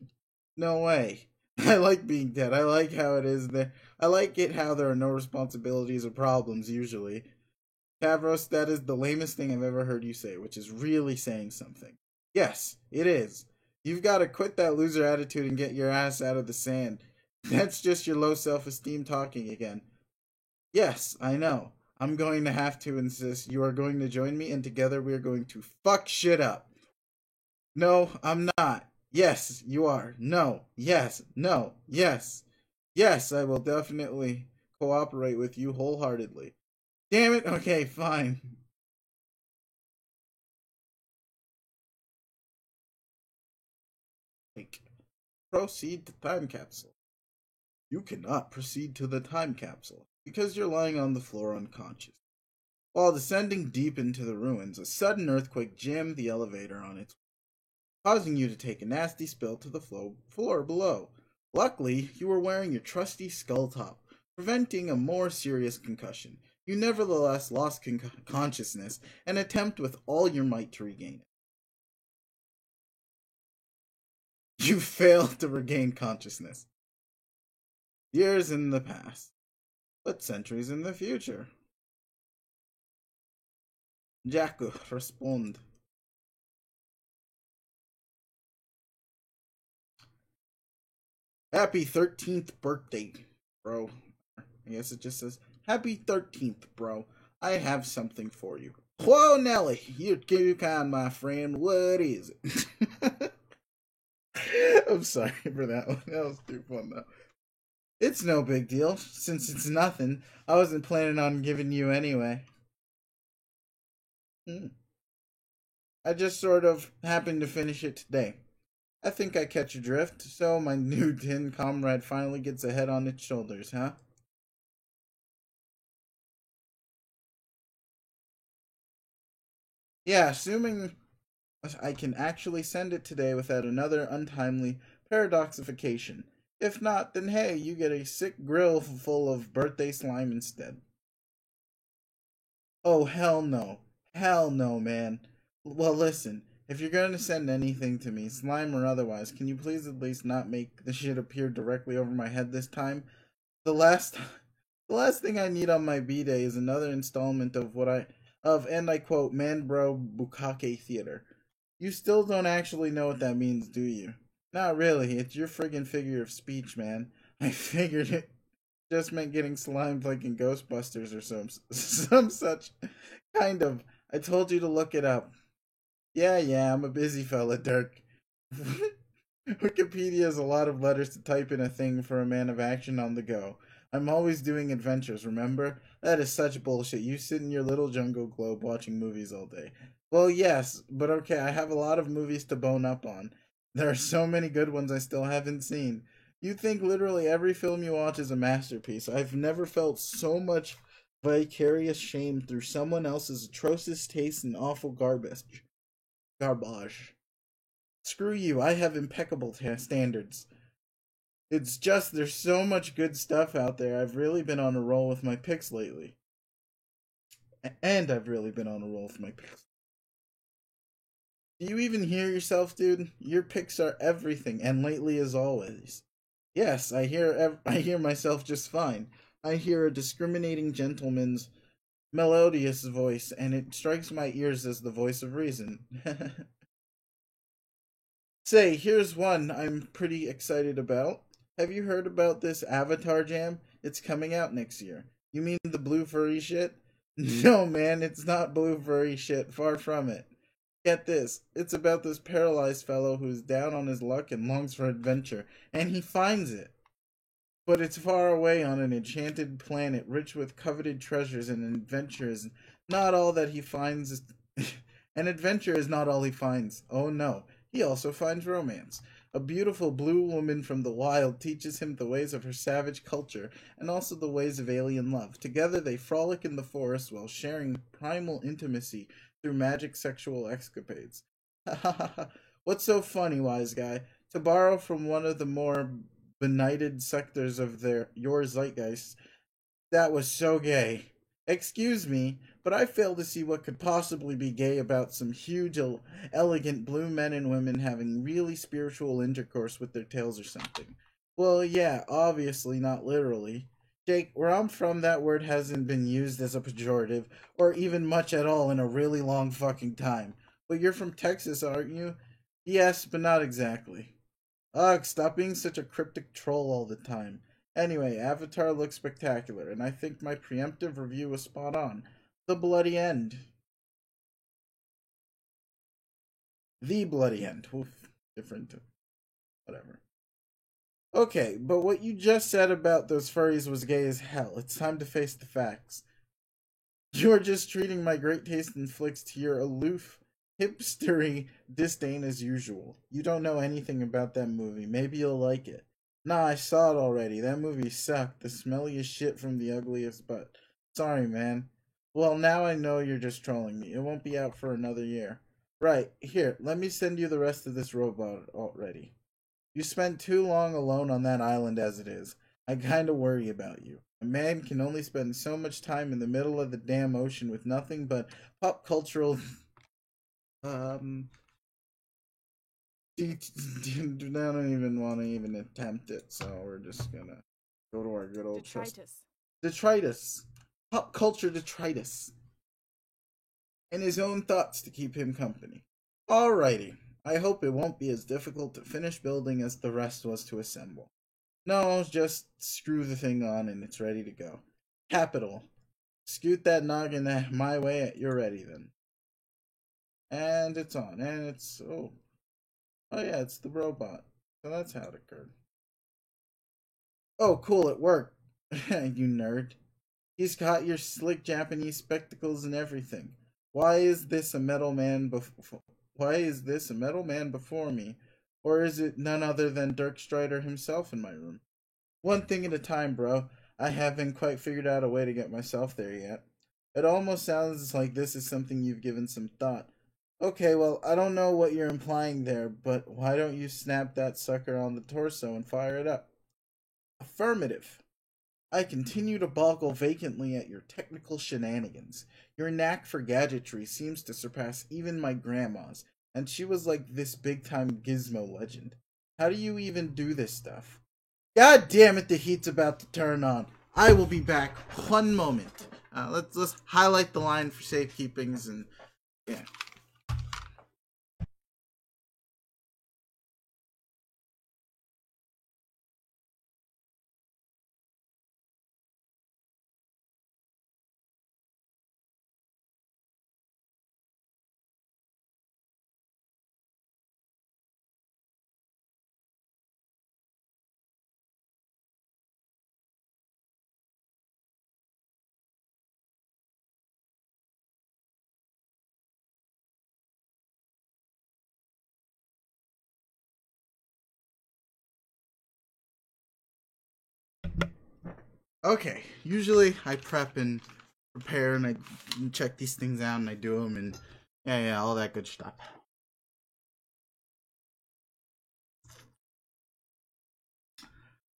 No way. I like being dead. I like how it is there. I like it how there are no responsibilities or problems usually. Tavros, that is the lamest thing I've ever heard you say, which is really saying something. Yes, it is. You've got to quit that loser attitude and get your ass out of the sand. That's just your low self esteem talking again. Yes, I know. I'm going to have to insist you are going to join me, and together we are going to fuck shit up. No, I'm not. Yes, you are. No, yes, no, yes. Yes, I will definitely cooperate with you wholeheartedly. Damn it, okay, fine. Like, proceed to time capsule. You cannot proceed to the time capsule because you're lying on the floor unconscious. While descending deep into the ruins, a sudden earthquake jammed the elevator on its way, causing you to take a nasty spill to the floor below. Luckily, you were wearing your trusty skull top, preventing a more serious concussion. You nevertheless lost consciousness and attempt with all your might to regain it. You failed to regain consciousness. Years in the past, but centuries in the future. Jaco, respond. Happy 13th birthday, bro. I guess it just says, Happy 13th, bro. I have something for you. Whoa, Nelly, you're too kind, my friend. What is it? I'm sorry for that one. That was too fun, though. It's no big deal, since it's nothing. I wasn't planning on giving you anyway. Hmm. I just sort of happened to finish it today. I think I catch your drift, so my new tin comrade finally gets a head on its shoulders, huh? Yeah, assuming I can actually send it today without another untimely paradoxification. If not, then hey, you get a sick grill full of birthday slime instead. Oh, hell no. Hell no, man. Well, listen, if you're going to send anything to me, slime or otherwise, can you please at least not make the shit appear directly over my head this time? The last the last thing I need on my B-day is another installment of and I quote Manbro Bukake Theater. You still don't actually know what that means, do you? Not really. It's your friggin' figure of speech, man. I figured it just meant getting slimed like in Ghostbusters or some such kind of. I told you to look it up. Yeah, I'm a busy fella, Dirk. Wikipedia is a lot of letters to type in a thing for a man of action on the go. I'm always doing adventures, remember? That is such bullshit. You sit in your little jungle globe watching movies all day. Well, yes, but okay, I have a lot of movies to bone up on. There are so many good ones I still haven't seen. You think literally every film you watch is a masterpiece. I've never felt so much vicarious shame through someone else's atrocious taste and awful garbage. Garbage. Screw you, I have impeccable standards. It's just there's so much good stuff out there. I've really been on a roll with my picks lately. And I've really been on a roll with my picks. Do you even hear yourself, dude? Your picks are everything, and lately as always. Yes, I hear myself just fine. I hear a discriminating gentleman's melodious voice, and it strikes my ears as the voice of reason. Say, here's one I'm pretty excited about. Have you heard about this Avatar Jam? It's coming out next year. You mean the blue furry shit? No, man, it's not blue furry shit. Far from it. Get this. It's about this paralyzed fellow who's down on his luck and longs for adventure, and he finds it. But it's far away on an enchanted planet rich with coveted treasures and adventures. Not all that he finds is. An adventure is not all he finds. Oh no. He also finds romance. A beautiful blue woman from the wild teaches him the ways of her savage culture and also the ways of alien love. Together they frolic in the forest while sharing primal intimacy through magic sexual escapades. Ha ha ha ha. What's so funny, wise guy? To borrow from one of the more benighted sectors of your zeitgeist, that was so gay. Excuse me, but I fail to see what could possibly be gay about some huge, elegant blue men and women having really spiritual intercourse with their tails or something. Well, yeah, obviously not literally. Jake, where I'm from, that word hasn't been used as a pejorative, or even much at all in a really long fucking time. But you're from Texas, aren't you? Yes, but not exactly. Ugh, stop being such a cryptic troll all the time. Anyway, Avatar looks spectacular, and I think my preemptive review was spot on. The bloody end. The bloody end. Oof, different. Whatever. Okay, but what you just said about those furries was gay as hell. It's time to face the facts. You are just treating my great taste in flicks to your aloof, hipstery disdain as usual. You don't know anything about that movie. Maybe you'll like it. Nah, I saw it already. That movie sucked. The smelliest shit from the ugliest butt. Sorry, man. Well, now I know you're just trolling me. It won't be out for another year. Right, here, let me send you the rest of this robot already. You spent too long alone on that island as it is. I kinda worry about you. A man can only spend so much time in the middle of the damn ocean with nothing but pop cultural um I don't even want to even attempt it, so we're just gonna go to our good old trust detritus. Pop culture detritus. And his own thoughts to keep him company. Alrighty. I hope it won't be as difficult to finish building as the rest was to assemble. No, just screw the thing on and it's ready to go. Capital. Scoot that noggin my way. You're ready then. And it's on. And it's oh yeah, it's the robot. So that's how it occurred. Oh, cool, it worked. You nerd. He's got your slick Japanese spectacles and everything. Why is this a metal man before? Why is this a metal man before me? Or is it none other than Dirk Strider himself in my room? One thing at a time, bro. I haven't quite figured out a way to get myself there yet. It almost sounds like this is something you've given some thought. Okay, well, I don't know what you're implying there, but why don't you snap that sucker on the torso and fire it up? Affirmative. I continue to boggle vacantly at your technical shenanigans. Your knack for gadgetry seems to surpass even my grandma's, and she was like this big time gizmo legend. How do you even do this stuff? God damn it, the heat's about to turn on. I will be back one moment. Let's highlight the line for safekeepings and yeah. Okay, usually I prep and prepare and I check these things out and I do them and yeah, all that good stuff.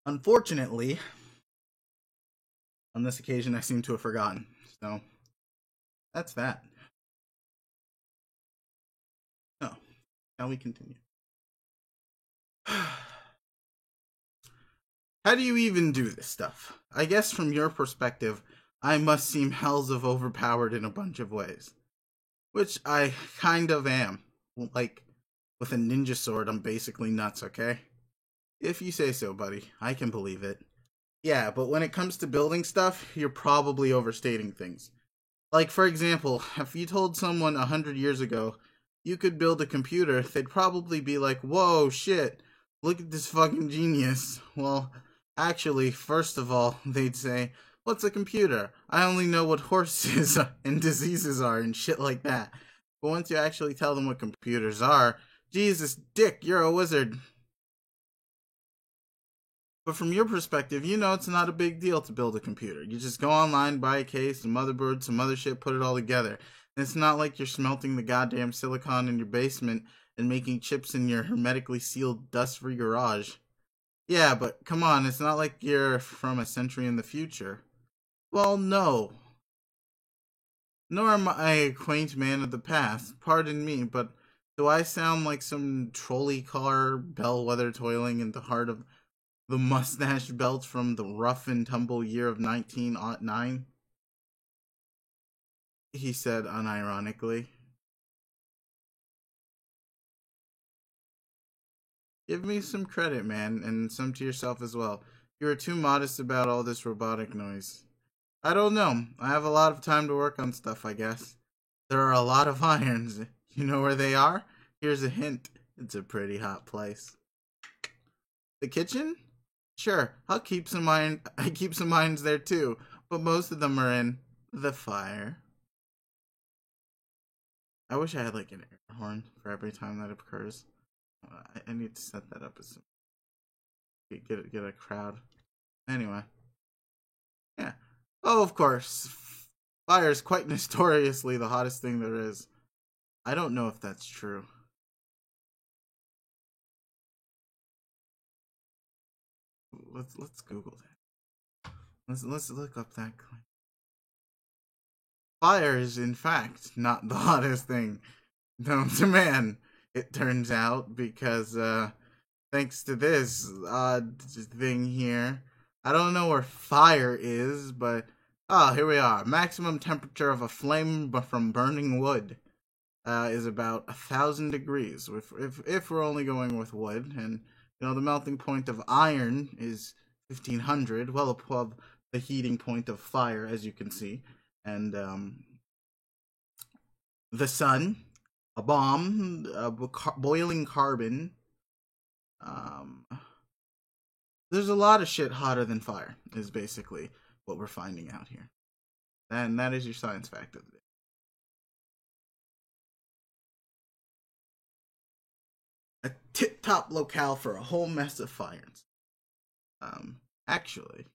Unfortunately, on this occasion, I seem to have forgotten. So that's that. No, shall we continue? How do you even do this stuff? I guess from your perspective, I must seem hells of overpowered in a bunch of ways. Which I kind of am. Like, with a ninja sword, I'm basically nuts, okay? If you say so, buddy. I can believe it. Yeah, but when it comes to building stuff, you're probably overstating things. Like, for example, if you told someone 100 years ago you could build a computer, they'd probably be like, whoa, shit, look at this fucking genius. Well, actually, first of all, they'd say, what's a computer? I only know what horses and diseases are and shit like that. But once you actually tell them what computers are, Jesus, Dick, you're a wizard. But from your perspective, you know it's not a big deal to build a computer. You just go online, buy a case, a motherboard, some other shit, put it all together. And it's not like you're smelting the goddamn silicon in your basement and making chips in your hermetically sealed dust-free garage. Yeah, but come on, it's not like you're from a century in the future. Well, no. Nor am I a quaint man of the past. Pardon me, but do I sound like some trolley car bellwether toiling in the heart of the mustache belt from the rough and tumble year of 1909? He said unironically. Give me some credit, man, and some to yourself as well. You are too modest about all this robotic noise. I don't know. I have a lot of time to work on stuff, I guess. There are a lot of irons. You know where they are? Here's a hint. It's a pretty hot place. The kitchen? Sure, I'll keep some iron. I keep some irons there too, but most of them are in the fire. I wish I had like an air horn for every time that occurs. I need to set that up as some, get a crowd. Anyway, yeah. Oh, of course, fire is quite notoriously the hottest thing there is. I don't know if that's true. Let's Google that. Let's look up that claim. Fire is in fact not the hottest thing known to man. It turns out because thanks to this odd thing here. I don't know where fire is, but here we are. Maximum temperature of a flame from burning wood is about 1,000 degrees. If we're only going with wood, and the melting point of iron is 1,500, well above the heating point of fire, as you can see, and the sun, a bomb, boiling carbon. Um, there's a lot of shit hotter than fire, is basically what we're finding out here. And that is your science fact of the day. A tip-top locale for a whole mess of fires. Actually,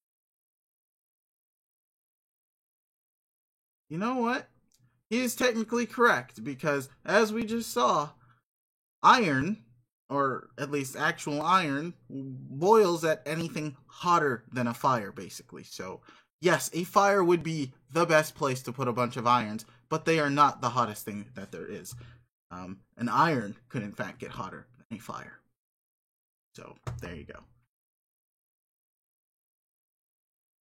you know what? He is technically correct because, as we just saw, iron, or at least actual iron, boils at anything hotter than a fire, basically. So, yes, a fire would be the best place to put a bunch of irons, but they are not the hottest thing that there is. An iron could, in fact, get hotter than a fire. So, there you go.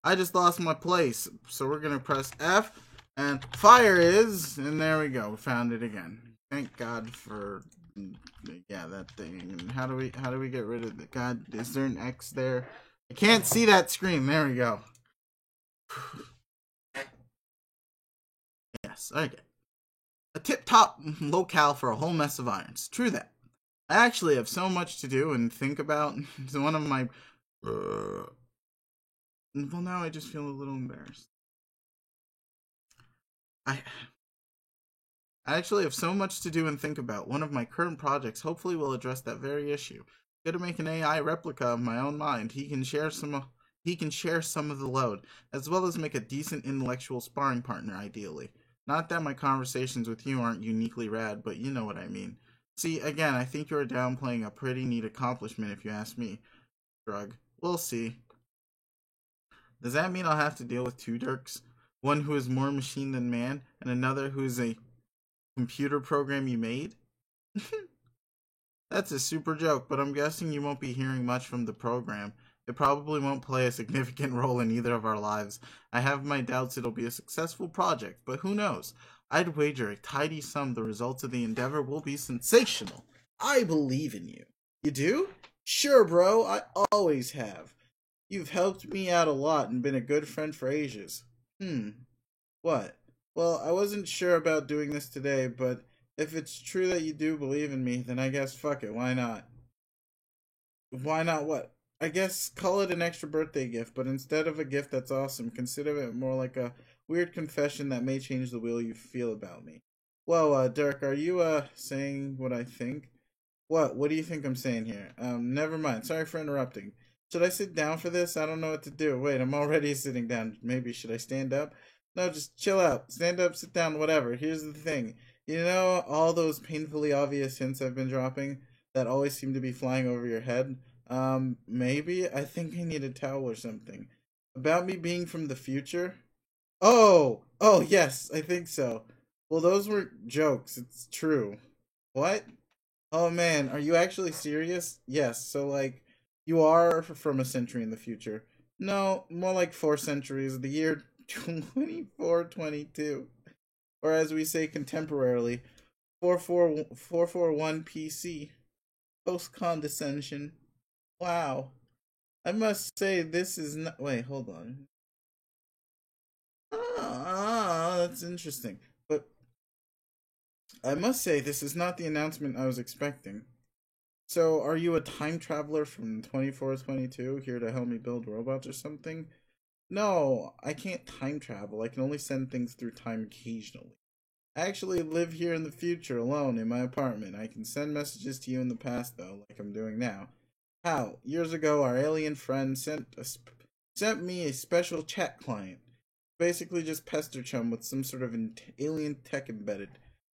I just lost my place, so we're going to press F, and fire is, and there we go, we found it again. Thank God for, yeah, that thing. And how do we get rid of the, God, is there an X there? I can't see that screen, there we go. Yes, okay. A tip-top locale for a whole mess of irons. True that. I actually have so much to do and think about. It's one of my, well, now I just feel a little embarrassed. I actually have so much to do and think about. One of my current projects hopefully will address that very issue. I'm gonna make an AI replica of my own mind. He can share some He can share some of the load, as well as make a decent intellectual sparring partner, ideally. Not that my conversations with you aren't uniquely rad, but you know what I mean. See, again, I think you're downplaying a pretty neat accomplishment if you ask me. Shrug. We'll see. Does that mean I'll have to deal with two Dirks? One who is more machine than man, and another who is a computer program you made? That's a super joke, but I'm guessing you won't be hearing much from the program. It probably won't play a significant role in either of our lives. I have my doubts it'll be a successful project, but who knows? I'd wager a tidy sum the results of the endeavor will be sensational. I believe in you. You do? Sure, bro, I always have. You've helped me out a lot and been a good friend for ages. What? Well, I wasn't sure about doing this today, but if it's true that you do believe in me, then I guess fuck it, why not? Why not what? I guess call it an extra birthday gift, but instead of a gift that's awesome, consider it more like a weird confession that may change the way you feel about me. Whoa, Dirk, are you, saying what I think? What? What do you think I'm saying here? Never mind. Sorry for interrupting. Should I sit down for this? I don't know what to do. Wait, I'm already sitting down. Maybe should I stand up? No, just chill out. Stand up, sit down, whatever. Here's the thing. You know all those painfully obvious hints I've been dropping that always seem to be flying over your head? Maybe I think I need a towel or something. About me being from the future? Oh, yes, I think so. Well, those were jokes. It's true. What? Oh man, are you actually serious? Yes, so like, you are from a century in the future. No, more like 4 centuries, the year 2422. Or as we say contemporarily, 441 PC. Post condescension. Wow. I must say this is not. Wait, hold on. That's interesting. But I must say this is not the announcement I was expecting. So, are you a time traveler from 2422 here to help me build robots or something? No, I can't time travel. I can only send things through time occasionally. I actually live here in the future alone in my apartment. I can send messages to you in the past, though, like I'm doing now. How? Years ago, our alien friend sent me a special chat client. Basically, just pester chum with some sort of alien tech embedded.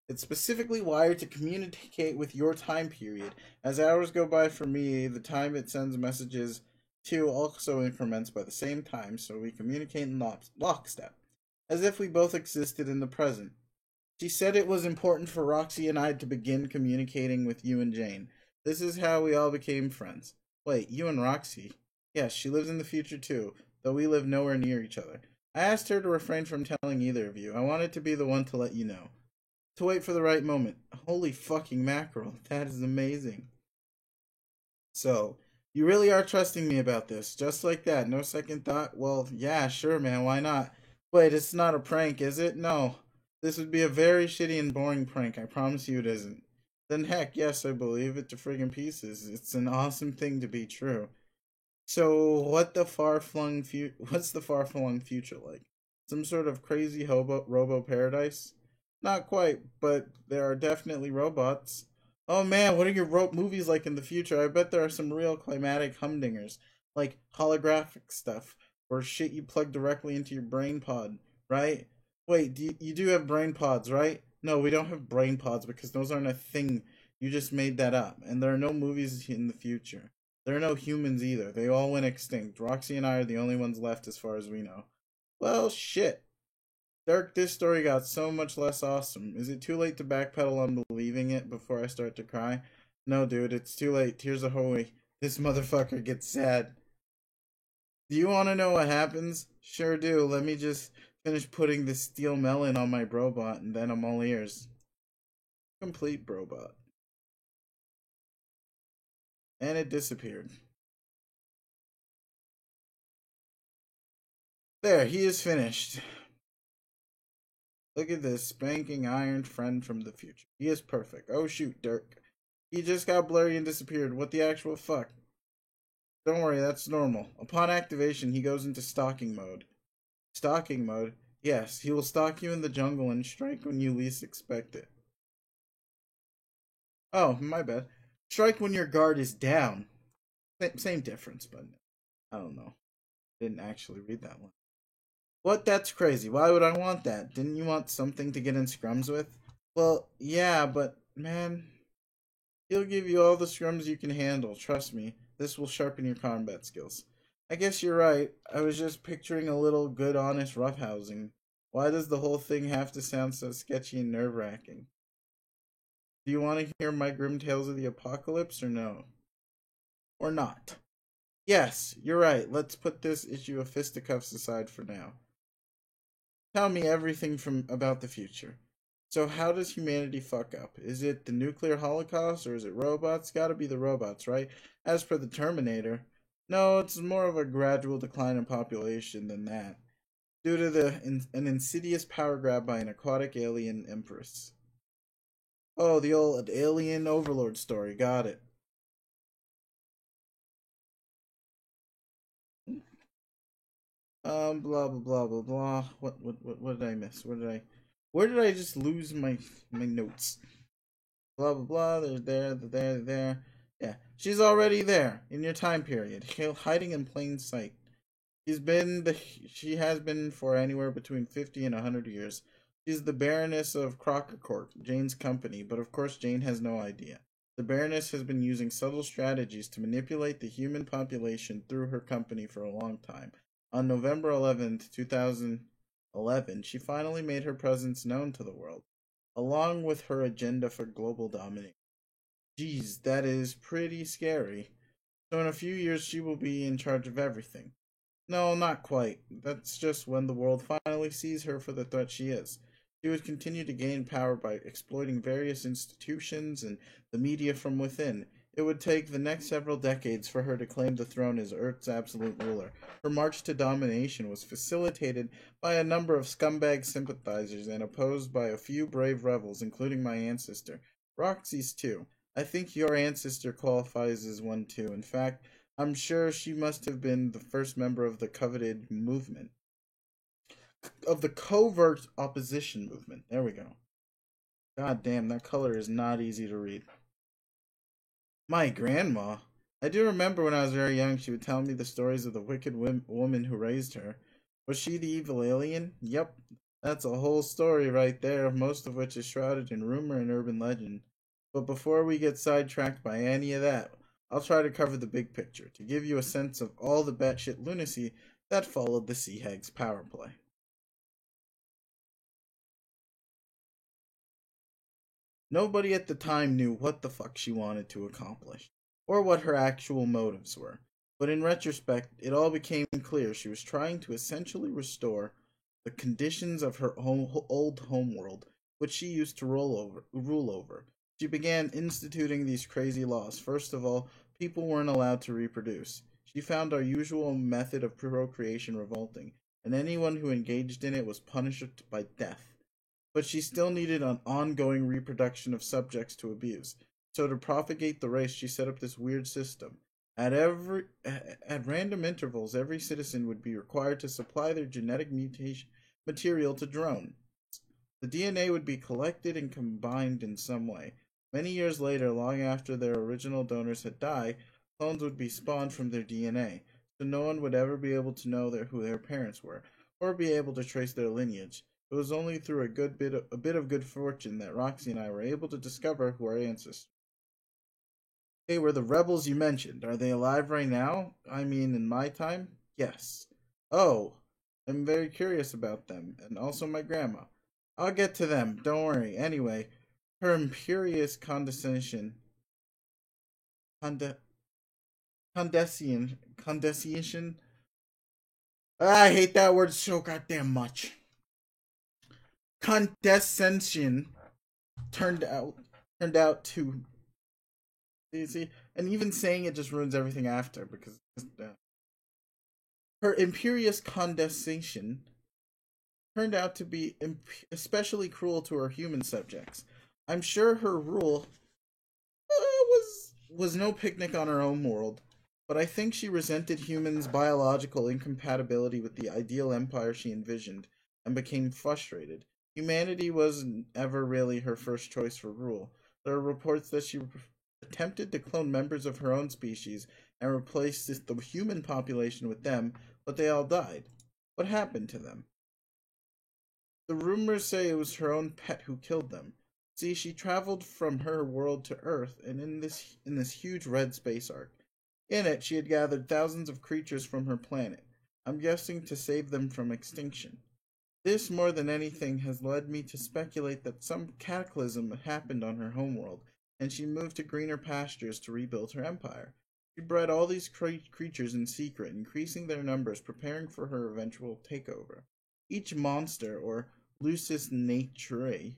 It's specifically wired to communicate with your time period. As hours go by for me, the time it sends messages to also increments by the same time, so we communicate in lockstep, as if we both existed in the present. She said it was important for Roxy and I to begin communicating with you and Jane. This is how we all became friends. Wait, you and Roxy? Yes, she lives in the future too, though we live nowhere near each other. I asked her to refrain from telling either of you. I wanted to be the one to let you know. To wait for the right moment. Holy fucking mackerel. That is amazing. So, you really are trusting me about this, just like that, no second thought? Well, yeah, sure, man, why not? Wait, it's not a prank, is it? No. This would be a very shitty and boring prank, I promise you it isn't. Then heck, yes, I believe it to friggin' pieces. It's an awesome thing to be true. So, what's the far-flung future like? Some sort of crazy robo paradise? Not quite, but there are definitely robots. Oh man, what are your movies like in the future? I bet there are some real climatic humdingers, like holographic stuff, or shit you plug directly into your brain pod, right? Wait, you do have brain pods, right? No, we don't have brain pods because those aren't a thing. You just made that up, and there are no movies in the future. There are no humans either. They all went extinct. Roxy and I are the only ones left as far as we know. Well, shit. Dirk, this story got so much less awesome. Is it too late to backpedal on believing it before I start to cry? No, dude, it's too late. Tears are holy. This motherfucker gets sad. Do you want to know what happens? Sure do. Let me just finish putting this steel melon on my brobot, and then I'm all ears. Complete brobot. And it disappeared. There, he is finished. Look at this spanking iron friend from the future. He is perfect. Oh shoot, Dirk. He just got blurry and disappeared. What the actual fuck? Don't worry, that's normal. Upon activation, he goes into stalking mode. Stalking mode? Yes, he will stalk you in the jungle and strike when you least expect it. Oh, my bad. Strike when your guard is down. Same difference, but I don't know. Didn't actually read that one. What? That's crazy. Why would I want that? Didn't you want something to get in scrums with? Well, yeah, but man, he'll give you all the scrums you can handle. Trust me, this will sharpen your combat skills. I guess you're right. I was just picturing a little good, honest roughhousing. Why does the whole thing have to sound so sketchy and nerve wracking? Do you want to hear my grim tales of the apocalypse or no? Or not? Yes, you're right. Let's put this issue of fisticuffs aside for now. Tell me everything from about the future. So how does humanity fuck up? Is it the nuclear holocaust or is it robots? Gotta be the robots, right? As per the Terminator. No, it's more of a gradual decline in population than that. Due to an insidious power grab by an aquatic alien empress. Oh, the old alien overlord story. Got it. Blah blah blah blah blah. What did I miss? Where did I just lose my notes? Blah blah blah. They're there. Yeah, she's already there in your time period, hiding in plain sight. She has been for anywhere between 50 and 100 years. She's the Baroness of Crockercourt, Jane's company, but of course Jane has no idea. The Baroness has been using subtle strategies to manipulate the human population through her company for a long time. On November 11th, 2011, she finally made her presence known to the world, along with her agenda for global domination. Geez, that is pretty scary. So in a few years she will be in charge of everything. No, not quite. That's just when the world finally sees her for the threat she is. She would continue to gain power by exploiting various institutions and the media from within. It would take the next several decades for her to claim the throne as Earth's absolute ruler. Her march to domination was facilitated by a number of scumbag sympathizers and opposed by a few brave rebels, including my ancestor. Roxy's too. I think your ancestor qualifies as one too. In fact, I'm sure she must have been the first member of the coveted movement. Of the covert opposition movement. There we go. God damn, that color is not easy to read. My grandma. I do remember when I was very young, she would tell me the stories of the wicked woman who raised her. Was she the evil alien? Yep. That's a whole story right there, most of which is shrouded in rumor and urban legend. But before we get sidetracked by any of that, I'll try to cover the big picture to give you a sense of all the batshit lunacy that followed the Sea Hag's power play. Nobody at the time knew what the fuck she wanted to accomplish, or what her actual motives were. But in retrospect, it all became clear she was trying to essentially restore the conditions of her old homeworld, which she used to rule over. She began instituting these crazy laws. First of all, people weren't allowed to reproduce. She found our usual method of procreation revolting, and anyone who engaged in it was punished by death. But she still needed an ongoing reproduction of subjects to abuse. So to propagate the race, she set up this weird system. At random intervals, every citizen would be required to supply their genetic mutation material to drones. The DNA would be collected and combined in some way. Many years later, long after their original donors had died, clones would be spawned from their DNA, so no one would ever be able to know who their parents were, or be able to trace their lineage. It was only through a bit of good fortune that Roxy and I were able to discover who our ancestors. They were the rebels you mentioned. Are they alive right now? I mean, in my time? Yes. Oh, I'm very curious about them, and also my grandma. I'll get to them, don't worry. Anyway, her imperious conde, condescension. I hate that word so goddamn much. Condescension turned out to see, and even saying it just ruins everything after because her imperious condescension turned out to be especially cruel to her human subjects. I'm sure her rule was no picnic on her own world, but I think she resented humans' biological incompatibility with the ideal empire she envisioned and became frustrated. Humanity wasn't ever really her first choice for rule. There are reports that she attempted to clone members of her own species and replace the human population with them, but they all died. What happened to them? The rumors say it was her own pet who killed them. See, she traveled from her world to Earth, and in this huge red space arc. In it, she had gathered thousands of creatures from her planet. I'm guessing to save them from extinction. This, more than anything, has led me to speculate that some cataclysm happened on her homeworld, and she moved to greener pastures to rebuild her empire. She bred all these creatures in secret, increasing their numbers, preparing for her eventual takeover. Each monster, or Lucis naturae,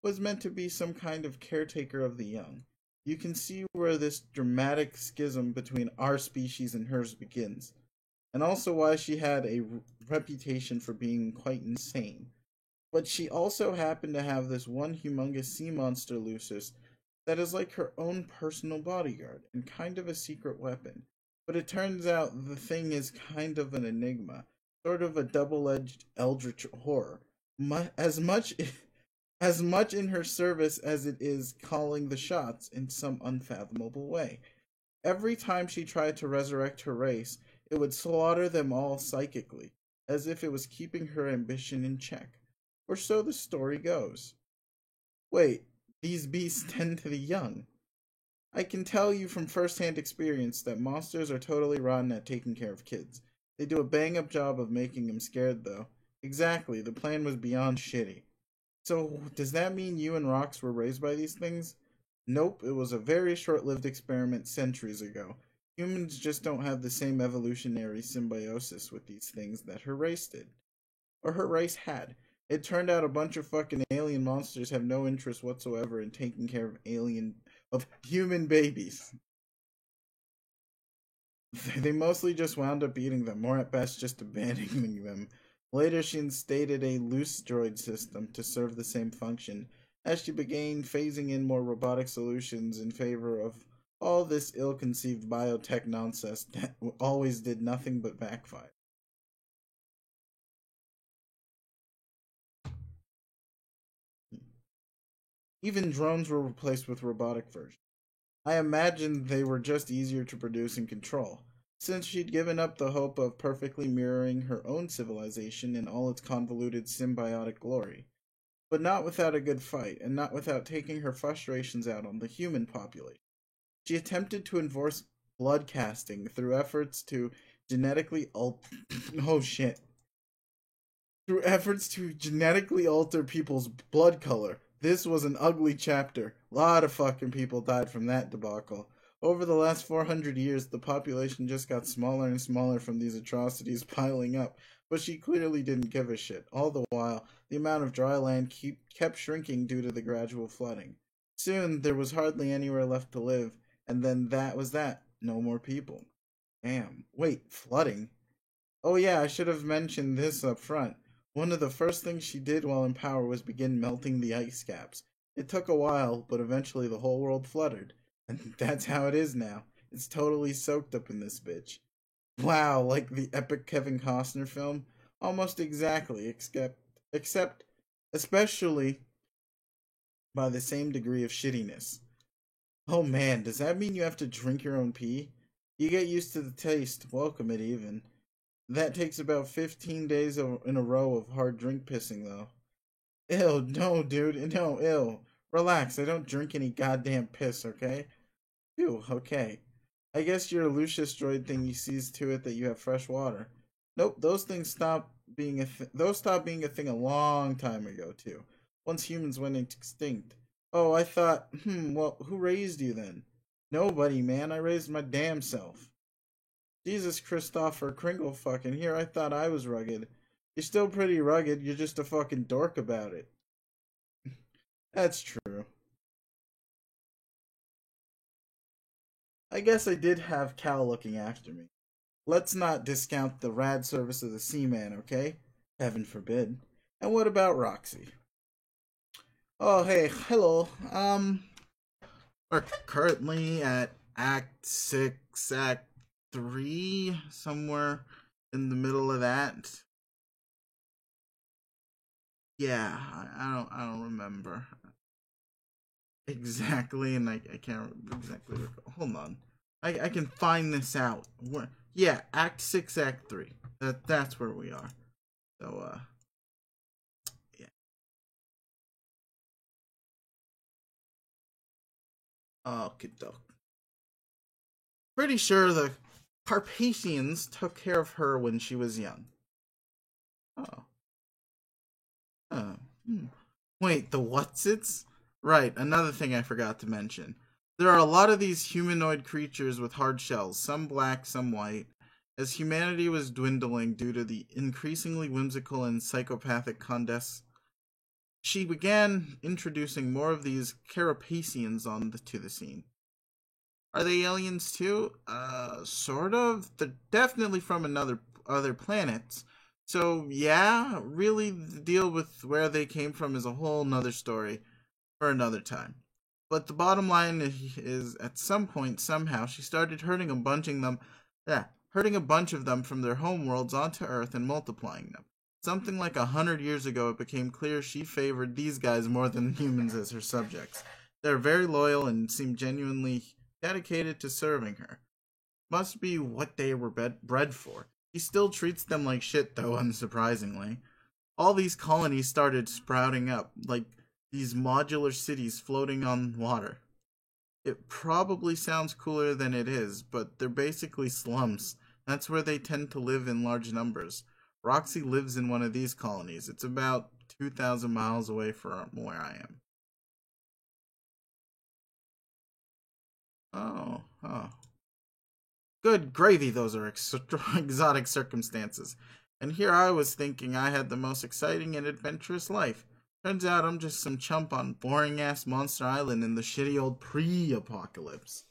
was meant to be some kind of caretaker of the young. You can see where this dramatic schism between our species and hers begins, and also why she had a reputation for being quite insane. But she also happened to have this one humongous sea monster, Lucis, that is like her own personal bodyguard and kind of a secret weapon. But it turns out the thing is kind of an enigma, sort of a double-edged eldritch horror. As much as much in her service as it is calling the shots in some unfathomable way. Every time she tried to resurrect her race, it would slaughter them all psychically, as if it was keeping her ambition in check. Or so the story goes. Wait, these beasts tend to the young. I can tell you from first-hand experience that monsters are totally rotten at taking care of kids. They do a bang-up job of making them scared, though. Exactly, the plan was beyond shitty. So, does that mean you and Rox were raised by these things? Nope, it was a very short-lived experiment centuries ago. Humans just don't have the same evolutionary symbiosis with these things that her race did. Or her race had. It turned out a bunch of fucking alien monsters have no interest whatsoever in taking care of human babies. They mostly just wound up eating them, or at best just abandoning them. Later she instated a loose droid system to serve the same function, as she began phasing in more robotic solutions in favor of all this ill-conceived biotech nonsense that always did nothing but backfire. Even drones were replaced with robotic versions. I imagined they were just easier to produce and control, since she'd given up the hope of perfectly mirroring her own civilization in all its convoluted symbiotic glory. But not without a good fight, and not without taking her frustrations out on the human population. She attempted to enforce blood casting through efforts to genetically oh shit. Through efforts to genetically alter people's blood color. This was an ugly chapter. A lot of fucking people died from that debacle. Over the last 400 years, the population just got smaller and smaller from these atrocities piling up, but she clearly didn't give a shit. All the while, the amount of dry land kept shrinking due to the gradual flooding. Soon, there was hardly anywhere left to live, and then that was that. No more people. Damn. Wait, flooding? Oh yeah, I should have mentioned this up front. One of the first things she did while in power was begin melting the ice caps. It took a while, but eventually the whole world flooded. And that's how it is now. It's totally soaked up in this bitch. Wow, like the epic Kevin Costner film? Almost exactly, except especially by the same degree of shittiness. Oh man, does that mean you have to drink your own pee? You get used to the taste, welcome it even. That takes about 15 days in a row of hard drink pissing, though. Ew, no, dude, no, ew. Relax, I don't drink any goddamn piss, okay? Ew, okay. I guess your Lucius droid thingy sees to it that you have fresh water. Nope, those things stopped being a thing a long time ago, too. Once humans went extinct. Oh, I thought, well, who raised you then? Nobody, man, I raised my damn self. Jesus Christopher Kringle fucking here, I thought I was rugged. You're still pretty rugged, you're just a fucking dork about it. That's true. I guess I did have Cal looking after me. Let's not discount the rad service of the Seaman, okay? Heaven forbid. And what about Roxy? Oh, hey, hello. We're currently at Act 6, Act 3, somewhere in the middle of that. Yeah, I don't remember exactly, and I can't exactly recall. Hold on. I can find this out. Yeah, Act 6, Act 3. That's where we are. So yeah. Okay, doke. Pretty sure the Carpathians took care of her when she was young. Oh. Oh. Hmm. Wait, the whatsits? Right, another thing I forgot to mention. There are a lot of these humanoid creatures with hard shells, some black, some white. As humanity was dwindling due to the increasingly whimsical and psychopathic Condes, she began introducing more of these Carapacians to the scene. Are they aliens too? Sort of. They're definitely from other planets. So yeah, really the deal with where they came from is a whole nother story for another time. But the bottom line is at some point, somehow, she started hurting a bunch of them from their home worlds onto Earth and multiplying them. Something like 100 years ago, it became clear she favored these guys more than humans as her subjects. They're very loyal and seem genuinely dedicated to serving her. Must be what they were bred for. She still treats them like shit, though, unsurprisingly. All these colonies started sprouting up, like these modular cities floating on water. It probably sounds cooler than it is, but they're basically slums. That's where they tend to live in large numbers. Roxy lives in one of these colonies. It's about 2,000 miles away from where I am. Oh. Good gravy, those are exotic circumstances. And here I was thinking I had the most exciting and adventurous life. Turns out I'm just some chump on boring ass Monster Island in the shitty old pre apocalypse.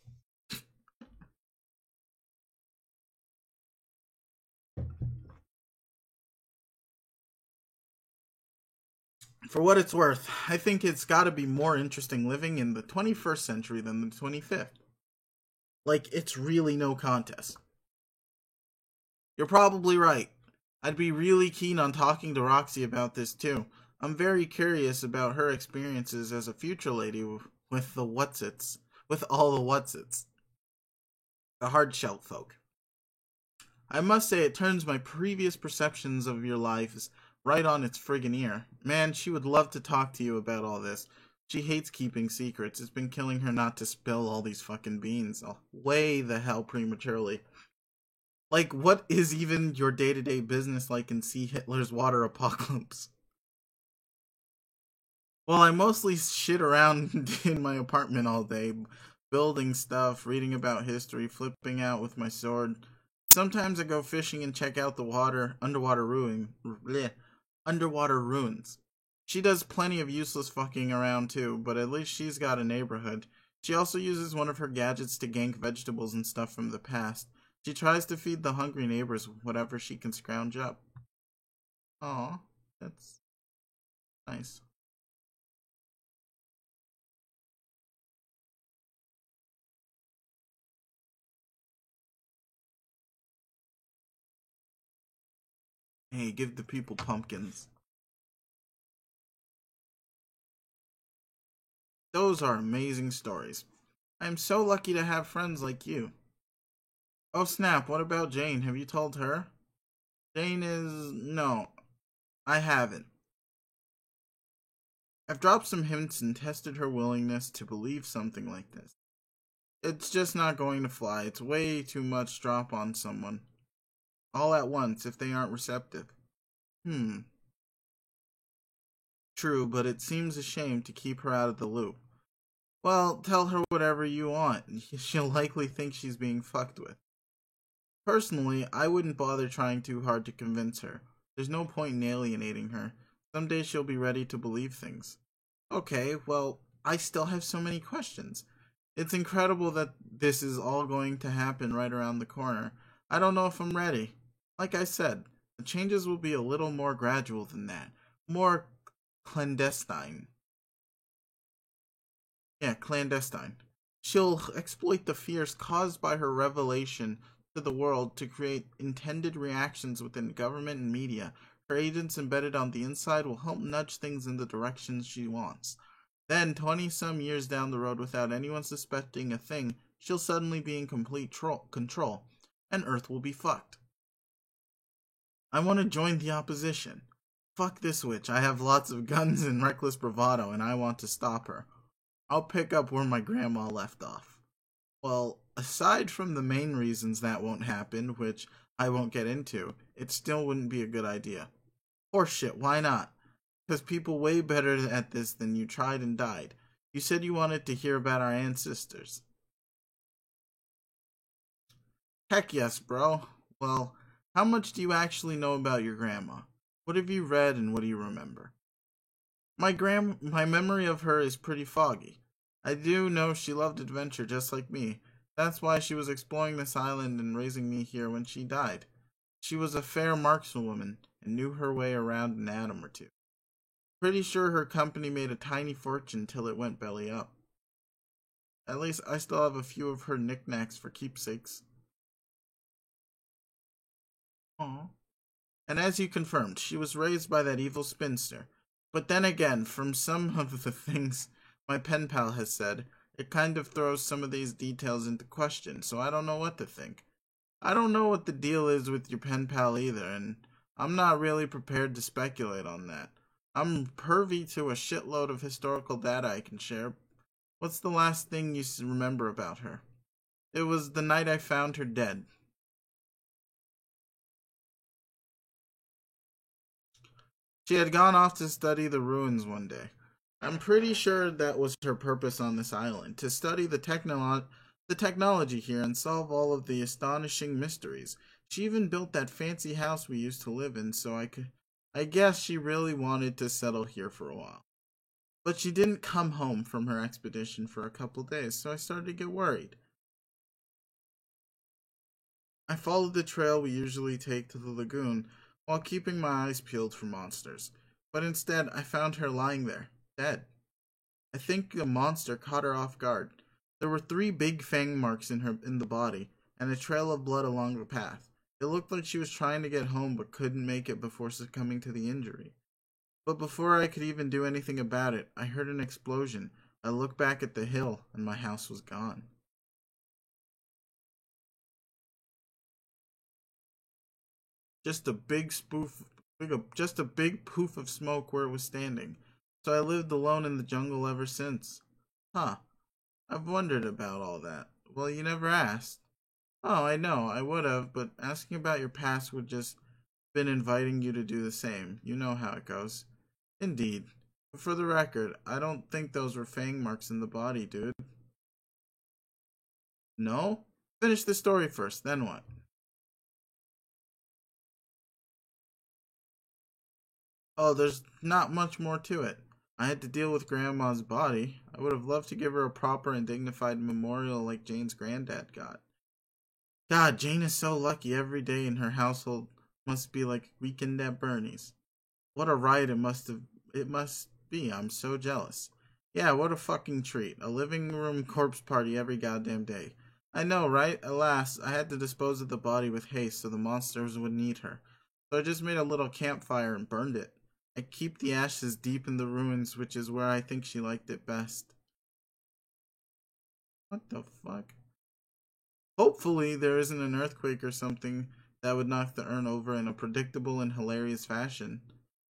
For what it's worth, I think it's gotta be more interesting living in the 21st century than the 25th. Like, it's really no contest. You're probably right. I'd be really keen on talking to Roxy about this too. I'm very curious about her experiences as a future lady with the whatsits, with all the whatsits, the hard shell folk. I must say, it turns my previous perceptions of your lives right on its friggin' ear. Man, she would love to talk to you about all this. She hates keeping secrets. It's been killing her not to spill all these fucking beans way the hell prematurely. Like, what is even your day to day business like in See Hitler's Water Apocalypse? Well, I mostly shit around in my apartment all day, building stuff, reading about history, flipping out with my sword. Sometimes I go fishing and check out the underwater ruins. She does plenty of useless fucking around too, but at least she's got a neighborhood. She also uses one of her gadgets to gank vegetables and stuff from the past. She tries to feed the hungry neighbors whatever she can scrounge up. Aw, that's nice. Hey, give the people pumpkins. Those are amazing stories. I am so lucky to have friends like you. Oh snap, what about Jane? Have you told her? Jane is. No, I haven't. I've dropped some hints and tested her willingness to believe something like this. It's just not going to fly. It's way too much drop on someone. All at once if they aren't receptive. Hmm. True, but it seems a shame to keep her out of the loop. Well, tell her whatever you want. She'll likely think she's being fucked with. Personally, I wouldn't bother trying too hard to convince her. There's no point in alienating her. Someday she'll be ready to believe things. Okay, well, I still have so many questions. It's incredible that this is all going to happen right around the corner. I don't know if I'm ready. Like I said, the changes will be a little more gradual than that. More clandestine. Yeah, clandestine. She'll exploit the fears caused by her revelation to the world to create intended reactions within government and media. Her agents embedded on the inside will help nudge things in the direction she wants. Then, 20 some years down the road, without anyone suspecting a thing, she'll suddenly be in complete control, and Earth will be fucked. I want to join the opposition. Fuck this witch. I have lots of guns and reckless bravado, and I want to stop her. I'll pick up where my grandma left off. Well, aside from the main reasons that won't happen, which I won't get into, it still wouldn't be a good idea. Horseshit, why not? Because people way better at this than you tried and died. You said you wanted to hear about our ancestors. Heck yes, bro. Well, how much do you actually know about your grandma? What have you read and what do you remember? My memory of her is pretty foggy. I do know she loved adventure just like me. That's why she was exploring this island and raising me here when she died. She was a fair markswoman and knew her way around an atom or two. Pretty sure her company made a tiny fortune till it went belly up. At least I still have a few of her knickknacks for keepsakes. Aww. And as you confirmed, she was raised by that evil spinster. But then again, from some of the things my pen pal has said, it kind of throws some of these details into question, so I don't know what to think. I don't know what the deal is with your pen pal either, and I'm not really prepared to speculate on that. I'm privy to a shitload of historical data I can share. What's the last thing you remember about her? It was the night I found her dead. She had gone off to study the ruins one day. I'm pretty sure that was her purpose on this island, to study the technology here and solve all of the astonishing mysteries. She even built that fancy house we used to live in, so I guess she really wanted to settle here for a while. But she didn't come home from her expedition for a couple days, so I started to get worried. I followed the trail we usually take to the lagoon while keeping my eyes peeled for monsters. But instead, I found her lying there, dead. I think a monster caught her off guard. There were 3 big fang marks in the body, and a trail of blood along the path. It looked like she was trying to get home but couldn't make it before succumbing to the injury. But before I could even do anything about it, I heard an explosion. I looked back at the hill, and my house was gone. Just a just a big poof of smoke where it was standing. So I lived alone in the jungle ever since. Huh. I've wondered about all that. Well, you never asked. Oh, I know, I would have, but asking about your past would just been inviting you to do the same. You know how it goes. Indeed. But for the record, I don't think those were fang marks in the body, dude. No? Finish the story first, then what? Oh, there's not much more to it. I had to deal with Grandma's body. I would have loved to give her a proper and dignified memorial like Jane's granddad got. God, Jane is so lucky every day in her household must be like weekend at Bernie's. What a ride it must be. I'm so jealous. Yeah, what a fucking treat. A living room corpse party every goddamn day. I know, right? Alas, I had to dispose of the body with haste so the monsters wouldn't eat her. So I just made a little campfire and burned it. I keep the ashes deep in the ruins, which is where I think she liked it best. What the fuck? Hopefully, there isn't an earthquake or something that would knock the urn over in a predictable and hilarious fashion.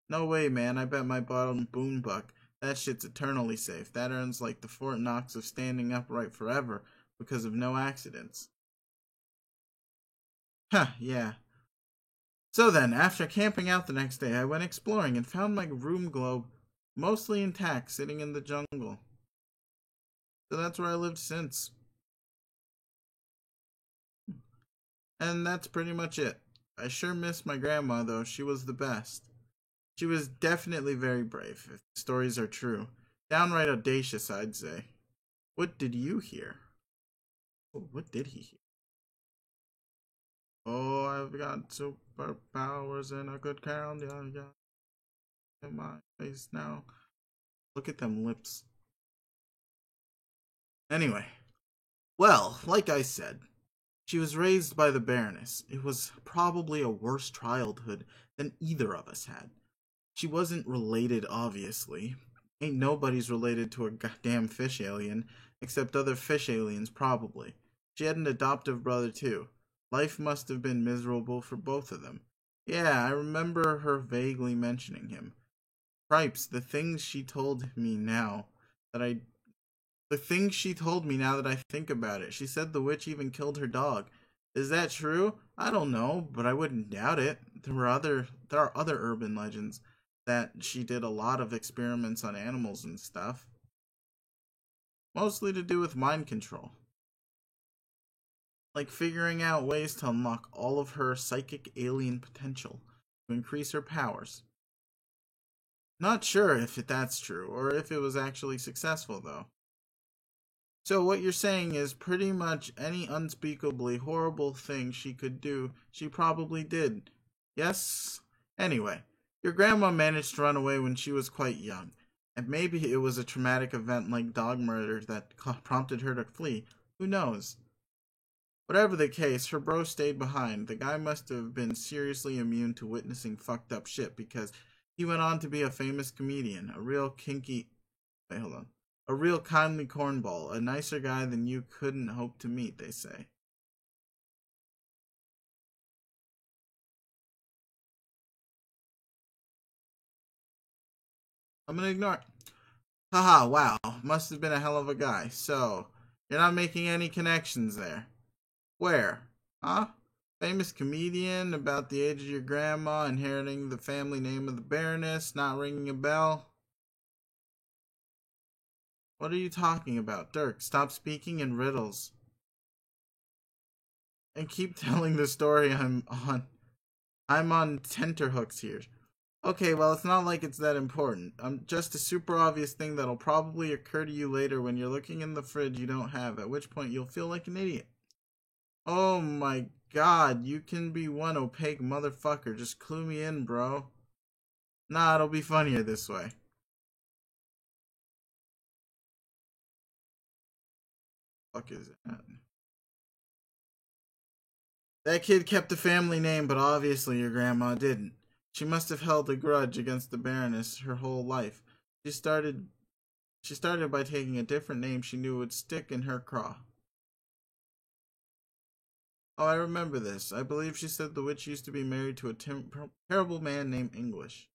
No way, man. I bet my bottom boom buck. That shit's eternally safe. That urn's like the Fort Knox of standing upright forever because of no accidents. Huh, yeah. So then, after camping out the next day, I went exploring and found my room globe mostly intact sitting in the jungle. So that's where I lived since. And that's pretty much it. I sure miss my grandma though, she was the best. She was definitely very brave, if the stories are true. Downright audacious, I'd say. What did you hear? Oh, what did he hear? Oh, I've got superpowers and a good crown, yeah, yeah. In my face now. Look at them lips. Anyway, well, like I said, she was raised by the Baroness. It was probably a worse childhood than either of us had. She wasn't related, obviously. Ain't nobody's related to a goddamn fish alien, except other fish aliens, probably. She had an adoptive brother, too. Life must have been miserable for both of them. Yeah, I remember her vaguely mentioning him. Cripes, that I the things she told me now that I think about it. She said the witch even killed her dog. Is that true? I don't know, but I wouldn't doubt it. There are other urban legends that she did a lot of experiments on animals and stuff, mostly to do with mind control, like figuring out ways to unlock all of her psychic alien potential to increase her powers. Not sure if that's true or if it was actually successful though. So what you're saying is pretty much any unspeakably horrible thing she could do, she probably did. Yes? Anyway, your grandma managed to run away when she was quite young, and maybe it was a traumatic event like dog murder that prompted her to flee. Who knows? Whatever the case, her bro stayed behind. The guy must have been seriously immune to witnessing fucked up shit because he went on to be a famous comedian, a real kinky. Wait, hold on. A real kindly cornball, a nicer guy than you couldn't hope to meet, they say. I'm gonna ignore it. Haha, wow. Must have been a hell of a guy. So, you're not making any connections there. Where? Huh? Famous comedian about the age of your grandma, inheriting the family name of the Baroness, not ringing a bell? What are you talking about? Dirk, stop speaking in riddles. And keep telling the story I'm on tenterhooks here. Okay, well, it's not like it's that important. Just a super obvious thing that'll probably occur to you later when you're looking in the fridge you don't have, at which point you'll feel like an idiot. Oh my god, you can be one opaque motherfucker. Just clue me in, bro. Nah, it'll be funnier this way. Fuck is that? That kid kept the family name, but obviously your grandma didn't. She must have held a grudge against the Baroness her whole life. She started she started by taking a different name she knew would stick in her craw. Oh, I remember this. I believe she said the witch used to be married to a terrible man named English.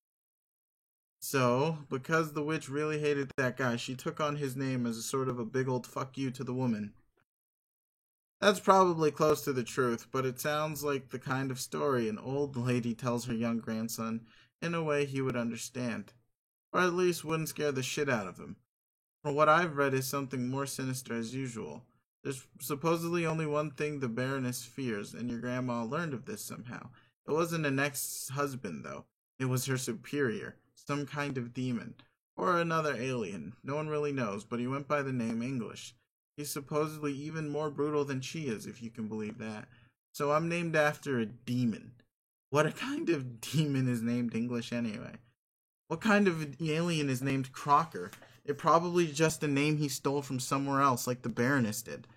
So, because the witch really hated that guy, she took on his name as a sort of a big old fuck you to the woman. That's probably close to the truth, but it sounds like the kind of story an old lady tells her young grandson in a way he would understand, or at least wouldn't scare the shit out of him. From what I've read is something more sinister as usual. There's supposedly only one thing the Baroness fears, and your grandma learned of this somehow. It wasn't an ex-husband, though. It was her superior, some kind of demon, or another alien. No one really knows, but he went by the name English. He's supposedly even more brutal than she is, if you can believe that. So I'm named after a demon. What kind of demon is named English anyway? What kind of alien is named Crocker? It probably just a name he stole from somewhere else, like the Baroness did.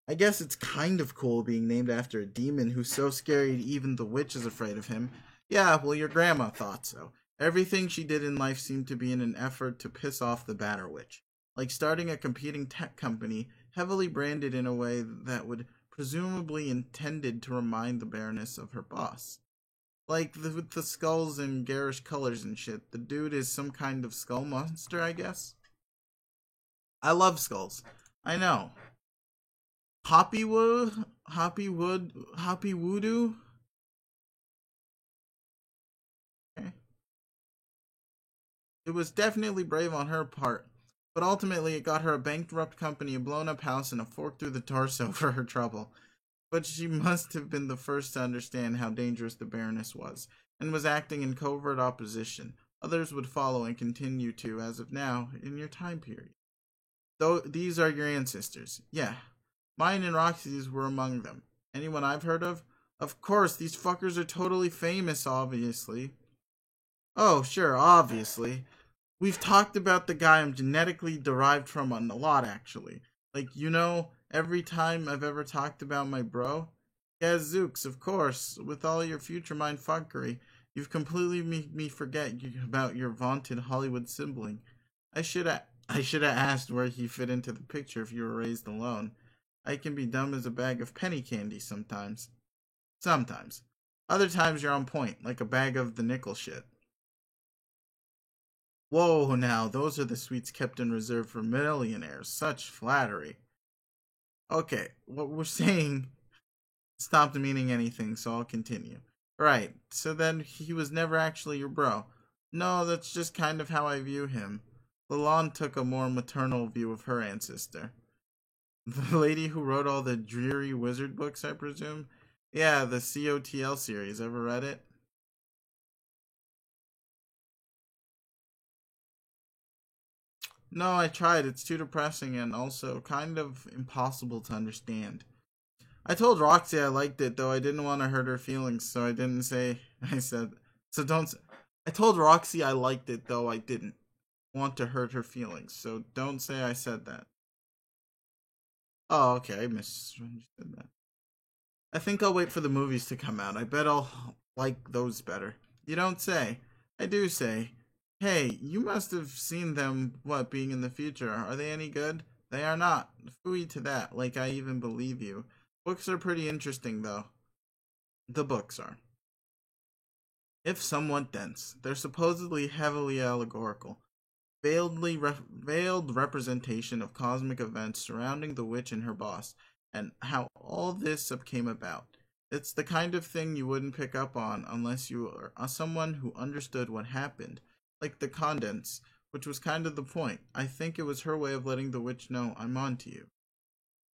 I guess it's kind of cool being named after a demon who's so scary even the witch is afraid of him. Yeah, well, your grandma thought so. Everything she did in life seemed to be in an effort to piss off the Batter Witch. Like starting a competing tech company, heavily branded in a way that would presumably intended to remind the Baroness of her boss. Like with the skulls and garish colors and shit. The dude is some kind of skull monster, I guess. I love skulls. I know. Hoppy Voodoo. Okay. It was definitely brave on her part, but ultimately it got her a bankrupt company, a blown up house, and a fork through the torso for her trouble. But she must have been the first to understand how dangerous the Baroness was, and was acting in covert opposition. Others would follow and continue to, as of now, in your time period. Though these are your ancestors. Yeah. Mine and Roxy's were among them. Anyone I've heard of? Of course, these fuckers are totally famous, obviously. Oh, sure, obviously. We've talked about the guy I'm genetically derived from a lot, actually. Like, every time I've ever talked about my bro? Yeah, Zooks, of course. With all your future mind fuckery, you've completely made me forget about your vaunted Hollywood sibling. I should have asked where he fit into the picture if you were raised alone. I can be dumb as a bag of penny candy sometimes. Sometimes. Other times you're on point, like a bag of the nickel shit. Whoa, now, those are the sweets kept in reserve for millionaires. Such flattery. Okay, what we're saying stopped meaning anything, so I'll continue. Right, so then he was never actually your bro. No, that's just kind of how I view him. Lalonde took a more maternal view of her ancestor. The lady who wrote all the dreary wizard books, I presume? Yeah, the COTL series. Ever read it? No, I tried. It's too depressing and also kind of impossible to understand. I told Roxy I liked it, though I didn't want to hurt her feelings, so I didn't say. I said, so don't. I told Roxy I liked it, though I didn't want to hurt her feelings, so don't say I said that. Oh, okay, I misunderstood that. I think I'll wait for the movies to come out. I bet I'll like those better. You don't say. I do say. Hey, you must have seen them, what, being in the future. Are they any good? They are not. Phooey to that, like I even believe you. Books are pretty interesting, though. The books are. If somewhat dense, they're supposedly heavily allegorical. Veiled representation of cosmic events surrounding the witch and her boss, and how all this came about. It's the kind of thing you wouldn't pick up on unless you are someone who understood what happened, like the condense, which was kind of the point. I think it was her way of letting the witch know I'm on to you.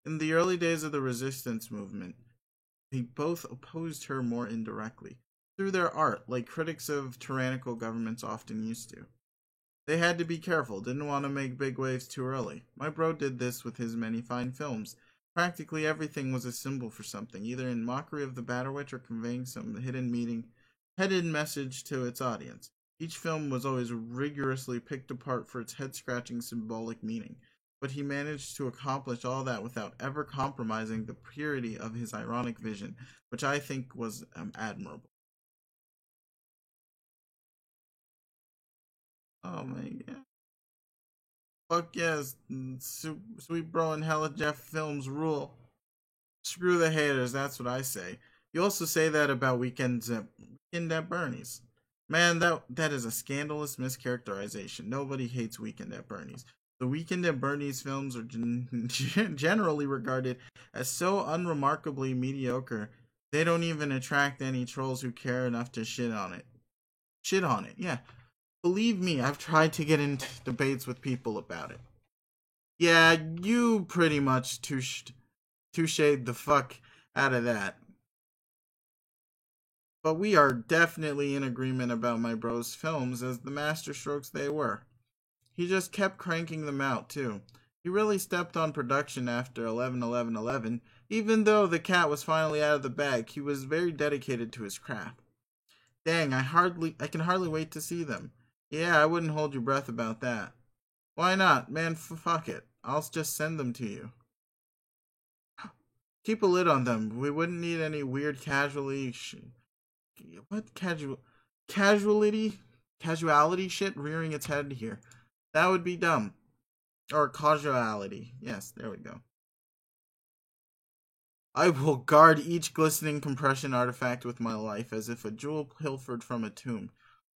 In the early days of the resistance movement, they both opposed her more indirectly, through their art, like critics of tyrannical governments often used to. They had to be careful, didn't want to make big waves too early. My bro did this with his many fine films. Practically everything was a symbol for something, either in mockery of the Battle Witch or conveying some hidden message to its audience. Each film was always rigorously picked apart for its head-scratching symbolic meaning, but he managed to accomplish all that without ever compromising the purity of his ironic vision, which I think was admirable. Oh my god. Fuck yes, Sweet Bro and Hella Jeff films rule. Screw the haters, that's what I say. You also say that about Weekend at Bernie's. Man, that is a scandalous mischaracterization. Nobody hates Weekend at Bernie's. The Weekend at Bernie's films are generally regarded as so unremarkably mediocre, they don't even attract any trolls who care enough to shit on it. Shit on it, yeah. Believe me, I've tried to get into debates with people about it. Yeah, you pretty much touched the fuck out of that. But we are definitely in agreement about my bro's films as the masterstrokes they were. He just kept cranking them out, too. He really stepped on production after 11/11/11. Even though the cat was finally out of the bag, he was very dedicated to his craft. Dang, I can hardly wait to see them. Yeah, I wouldn't hold your breath about that. Why not? Man, fuck it. I'll just send them to you. Keep a lid on them. We wouldn't need any weird casualty casuality shit rearing its head here. That would be dumb. Or causality. Yes, there we go. I will guard each glistening compression artifact with my life as if a jewel pilfered from a tomb.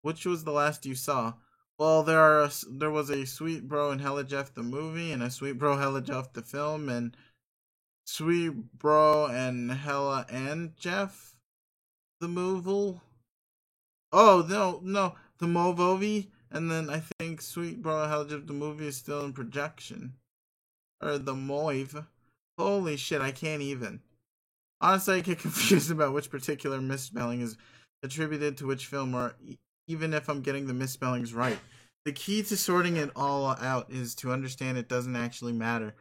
Which was the last you saw? Well, there was a Sweet Bro and Hella Jeff the movie, and a Sweet Bro Hella Jeff the film, and Sweet Bro and Hella and Jeff the movie. Oh no, the Movovi, and then I think Sweet Bro and Hella Jeff the movie is still in projection, or the Moive. Holy shit, I can't even. Honestly, I get confused about which particular misspelling is attributed to which film, or even if I'm getting the misspellings right. The key to sorting it all out is to understand it doesn't actually matter.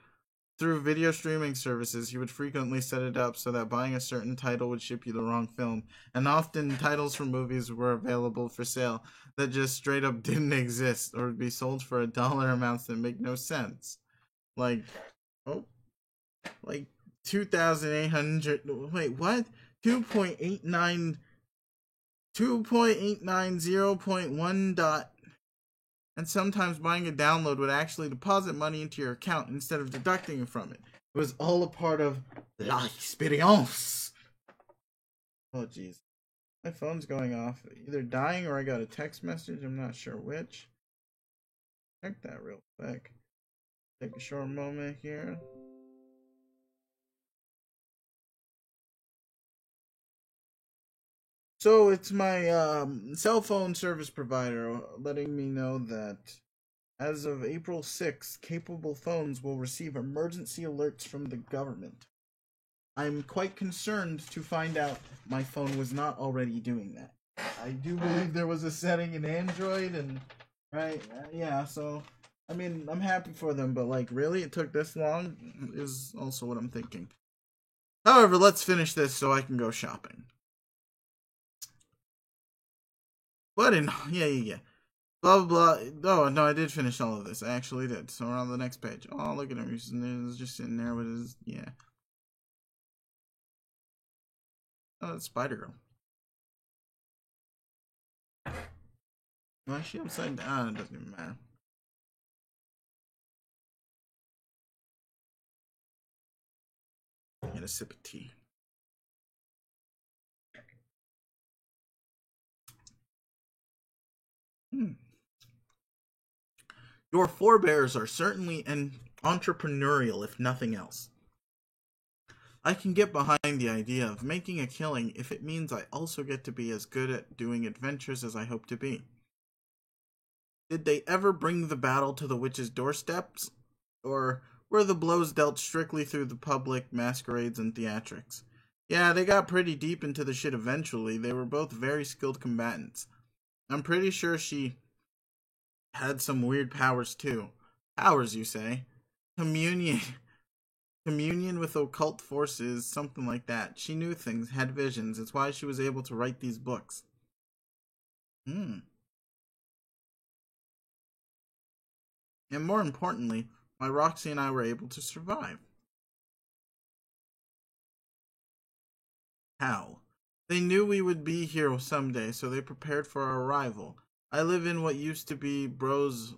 Through video streaming services, he would frequently set it up so that buying a certain title would ship you the wrong film, and often titles for movies were available for sale that just straight up didn't exist or would be sold for dollar amounts that make no sense. Like, oh, like 2,800. Wait, what? 2.89. 2.890.1 dot, and sometimes buying a download would actually deposit money into your account instead of deducting from it. It was all a part of la experience. Oh jeez. My phone's going off. Either dying or I got a text message. I'm not sure which. Check that real quick. Take a short moment here. So it's my cell phone service provider letting me know that as of April 6th, capable phones will receive emergency alerts from the government. I'm quite concerned to find out my phone was not already doing that. I do believe there was a setting in Android, and right, yeah. So, I mean, I'm happy for them, but like, really, it took this long is also what I'm thinking. However, let's finish this so I can go shopping. What in yeah. Blah blah blah. Oh no, I did finish all of this. I actually did. So we're on the next page. Oh, look at him. He's just sitting there with his Oh, it's Spider Girl. Why is she upside down? It doesn't even matter. Get a sip of tea. Your forebears are certainly entrepreneurial, if nothing else. I can get behind the idea of making a killing if it means I also get to be as good at doing adventures as I hope to be. Did they ever bring the battle to the witch's doorsteps? Or were the blows dealt strictly through the public masquerades and theatrics? Yeah, they got pretty deep into the shit eventually. They were both very skilled combatants. I'm pretty sure she had some weird powers too. Powers, you say? Communion. Communion with occult forces, something like that. She knew things, had visions. It's why she was able to write these books. And more importantly, why Roxy and I were able to survive. How? They knew we would be here someday, so they prepared for our arrival. I live in what used to be Bro's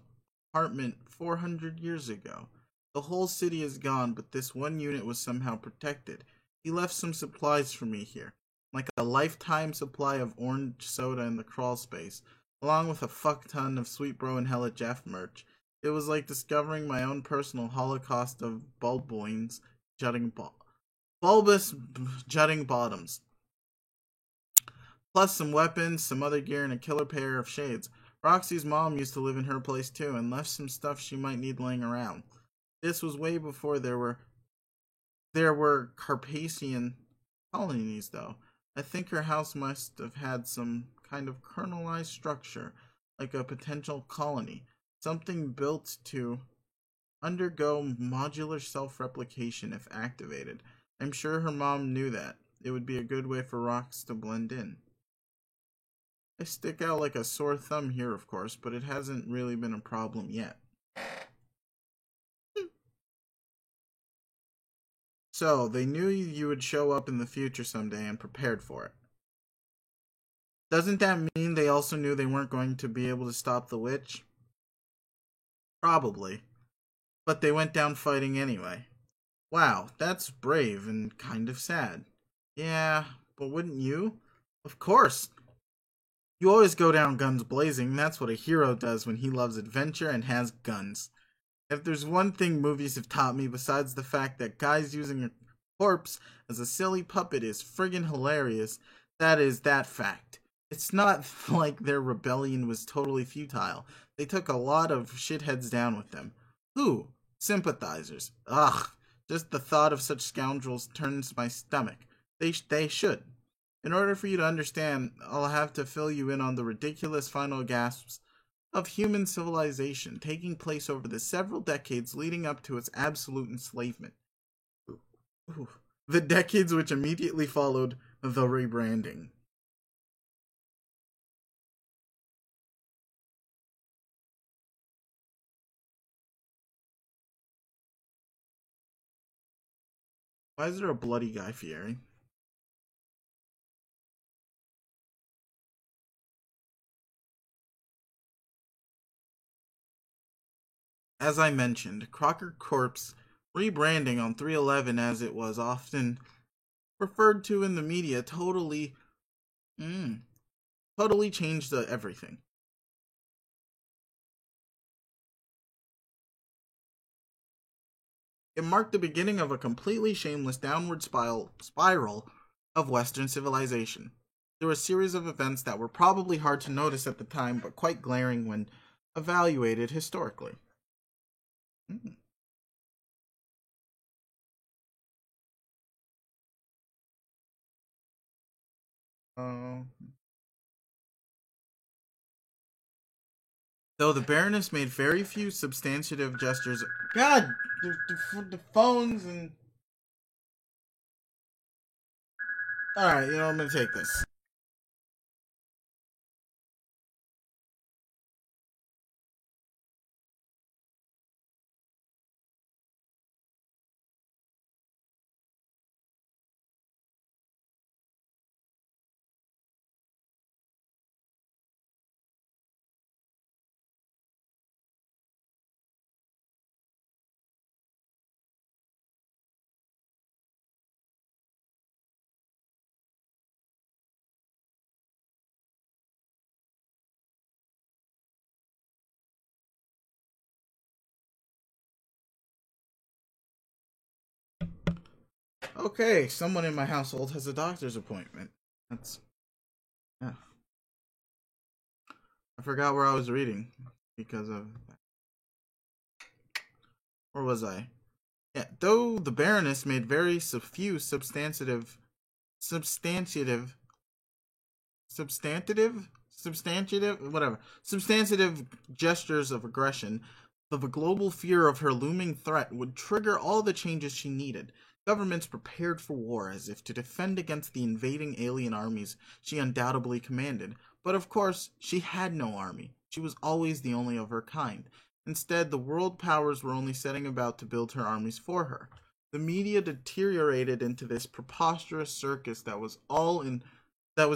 apartment 400 years ago. The whole city is gone, but this one unit was somehow protected. He left some supplies for me here, like a lifetime supply of orange soda in the crawl space, along with a fuck ton of Sweet Bro and Hella Jeff merch. It was like discovering my own personal holocaust of bulboins bulbous jutting bottoms. Plus some weapons, some other gear, and a killer pair of shades. Roxy's mom used to live in her place too, and left some stuff she might need laying around. This was way before there were Carpathian colonies, though. I think her house must have had some kind of kernelized structure, like a potential colony, something built to undergo modular self-replication if activated. I'm sure her mom knew that. It would be a good way for Rox to blend in. I stick out like a sore thumb here, of course, but it hasn't really been a problem yet. So, they knew you would show up in the future someday and prepared for it. Doesn't that mean they also knew they weren't going to be able to stop the witch? Probably. But they went down fighting anyway. Wow, that's brave and kind of sad. Yeah, but wouldn't you? Of course. You always go down guns blazing. That's what a hero does when he loves adventure and has guns. If there's one thing movies have taught me besides the fact that guys using a corpse as a silly puppet is friggin' hilarious, that is that fact. It's not like their rebellion was totally futile. They took a lot of shitheads down with them. Who? Sympathizers. Ugh. Just the thought of such scoundrels turns my stomach. They should. In order for you to understand, I'll have to fill you in on the ridiculous final gasps of human civilization taking place over the several decades leading up to its absolute enslavement. The decades which immediately followed the rebranding. Why is there a bloody Guy Fieri? As I mentioned, Crocker Corp's rebranding on 311, as it was often referred to in the media, totally Mm. Totally changed everything. It marked the beginning of a completely shameless downward spiral of Western civilization. There were a series of events that were probably hard to notice at the time, but quite glaring when evaluated historically. Mm. Uh, though the Baroness made very few substantive gestures. God, the phones and. Alright, I'm gonna take this. Okay, someone in my household has a doctor's appointment. That's. Yeah. I forgot where I was reading because of. Where was I? Yeah, though the Baroness made very few substantive gestures of aggression, the global fear of her looming threat would trigger all the changes she needed. Governments prepared for war as if to defend against the invading alien armies she undoubtedly commanded. But of course, she had no army. She was always the only of her kind. Instead, the world powers were only setting about to build her armies for her. The media deteriorated into this preposterous circus that was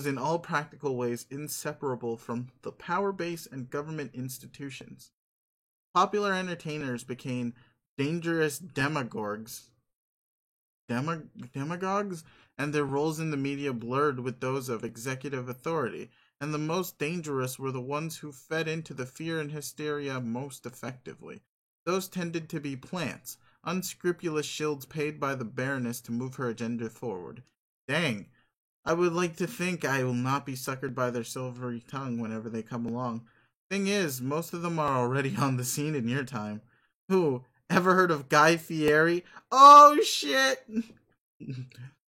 in all practical ways inseparable from the power base and government institutions. Popular entertainers became dangerous demagogues, and their roles in the media blurred with those of executive authority, and the most dangerous were the ones who fed into the fear and hysteria most effectively. Those tended to be plants, unscrupulous shilds paid by the Baroness to move her agenda forward. Dang, I would like to think I will not be suckered by their silvery tongue whenever they come along. Thing is, most of them are already on the scene in your time. Who? Ever heard of Guy Fieri? Oh shit!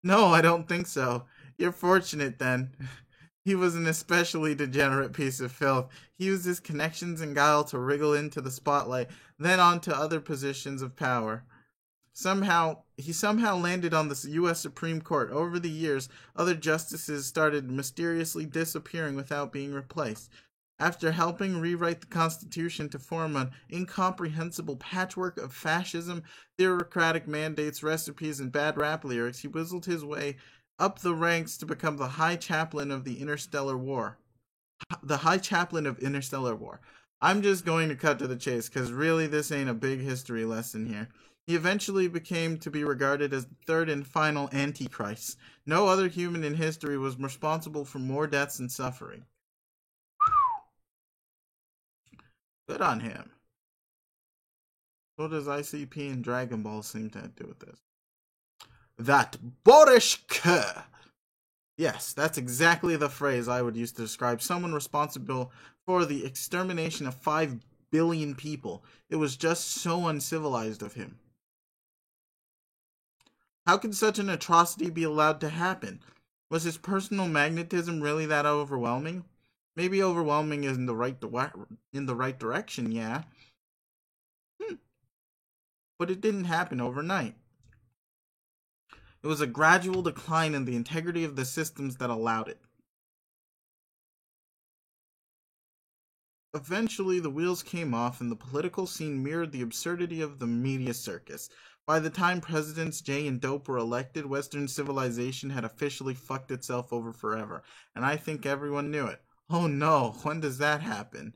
No, I don't think so. You're fortunate then. He was an especially degenerate piece of filth. He used his connections and guile to wriggle into the spotlight, then onto other positions of power. He somehow landed on the U.S. Supreme Court. Over the years, other justices started mysteriously disappearing without being replaced. After helping rewrite the Constitution to form an incomprehensible patchwork of fascism, bureaucratic mandates, recipes, and bad rap lyrics, he whistled his way up the ranks to become the High Chaplain of the Interstellar War. The High Chaplain of Interstellar War. I'm just going to cut to the chase, because really this ain't a big history lesson here. He eventually became to be regarded as the third and final Antichrist. No other human in history was responsible for more deaths and suffering. Good on him. What does ICP and Dragon Ball seem to do with this? That Boris Kerr. Yes, that's exactly the phrase I would use to describe someone responsible for the extermination of 5 billion people. It was just so uncivilized of him. How could such an atrocity be allowed to happen? Was his personal magnetism really that overwhelming? Maybe overwhelming is in the right direction, yeah. But it didn't happen overnight. It was a gradual decline in the integrity of the systems that allowed it. Eventually, the wheels came off and the political scene mirrored the absurdity of the media circus. By the time Presidents Jay and Dope were elected, Western civilization had officially fucked itself over forever, and I think everyone knew it. Oh no, when does that happen?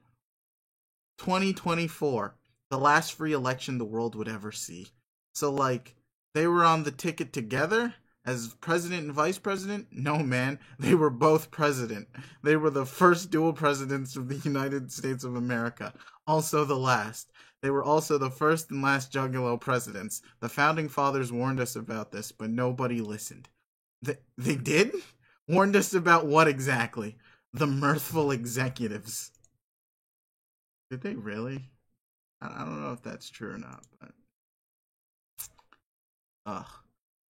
2024, the last free election the world would ever see. So, like, they were on the ticket together, As president and vice president? No, man. They were both president. They were the first dual presidents of the United States of America. Also the last. They were also the first and last Juggalo presidents. The founding fathers warned us about this, but nobody listened. They did? Warned us about what exactly? The mirthful executives. Did they really? I don't know if that's true or not, but... Ugh.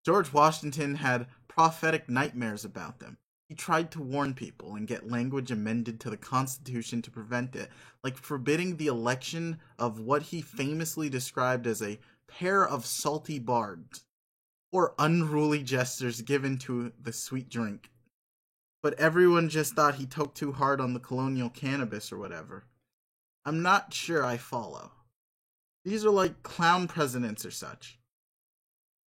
George Washington had prophetic nightmares about them. He tried to warn people and get language amended to the Constitution to prevent it, like forbidding the election of what he famously described as a pair of salty bards, or unruly jesters given to the sweet drink. But everyone just thought he took too hard on the colonial cannabis or whatever. I'm not sure I follow. These are like clown presidents or such.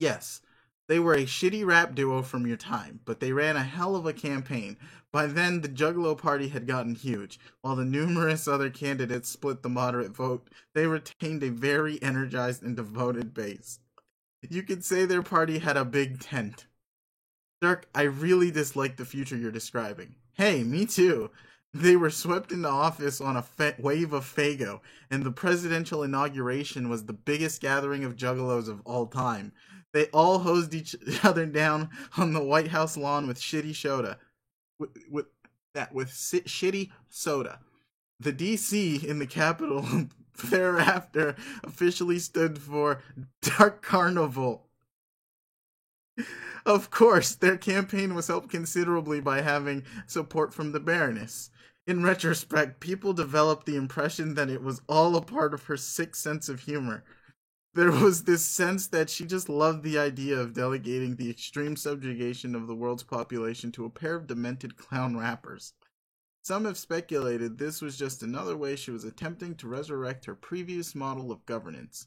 Yes, they were a shitty rap duo from your time, but they ran a hell of a campaign. By then, the Juggalo Party had gotten huge. While the numerous other candidates split the moderate vote, they retained a very energized and devoted base. You could say their party had a big tent. Dirk, I really dislike the future you're describing. Hey, me too. They were swept into office on a wave of Faygo, and the presidential inauguration was the biggest gathering of juggalos of all time. They all hosed each other down on the White House lawn with shitty soda. Shitty soda. The DC in the Capitol thereafter officially stood for Dark Carnival. Of course, their campaign was helped considerably by having support from the Baroness. In retrospect, people developed the impression that it was all a part of her sick sense of humor. There was this sense that she just loved the idea of delegating the extreme subjugation of the world's population to a pair of demented clown rappers. Some have speculated this was just another way she was attempting to resurrect her previous model of governance,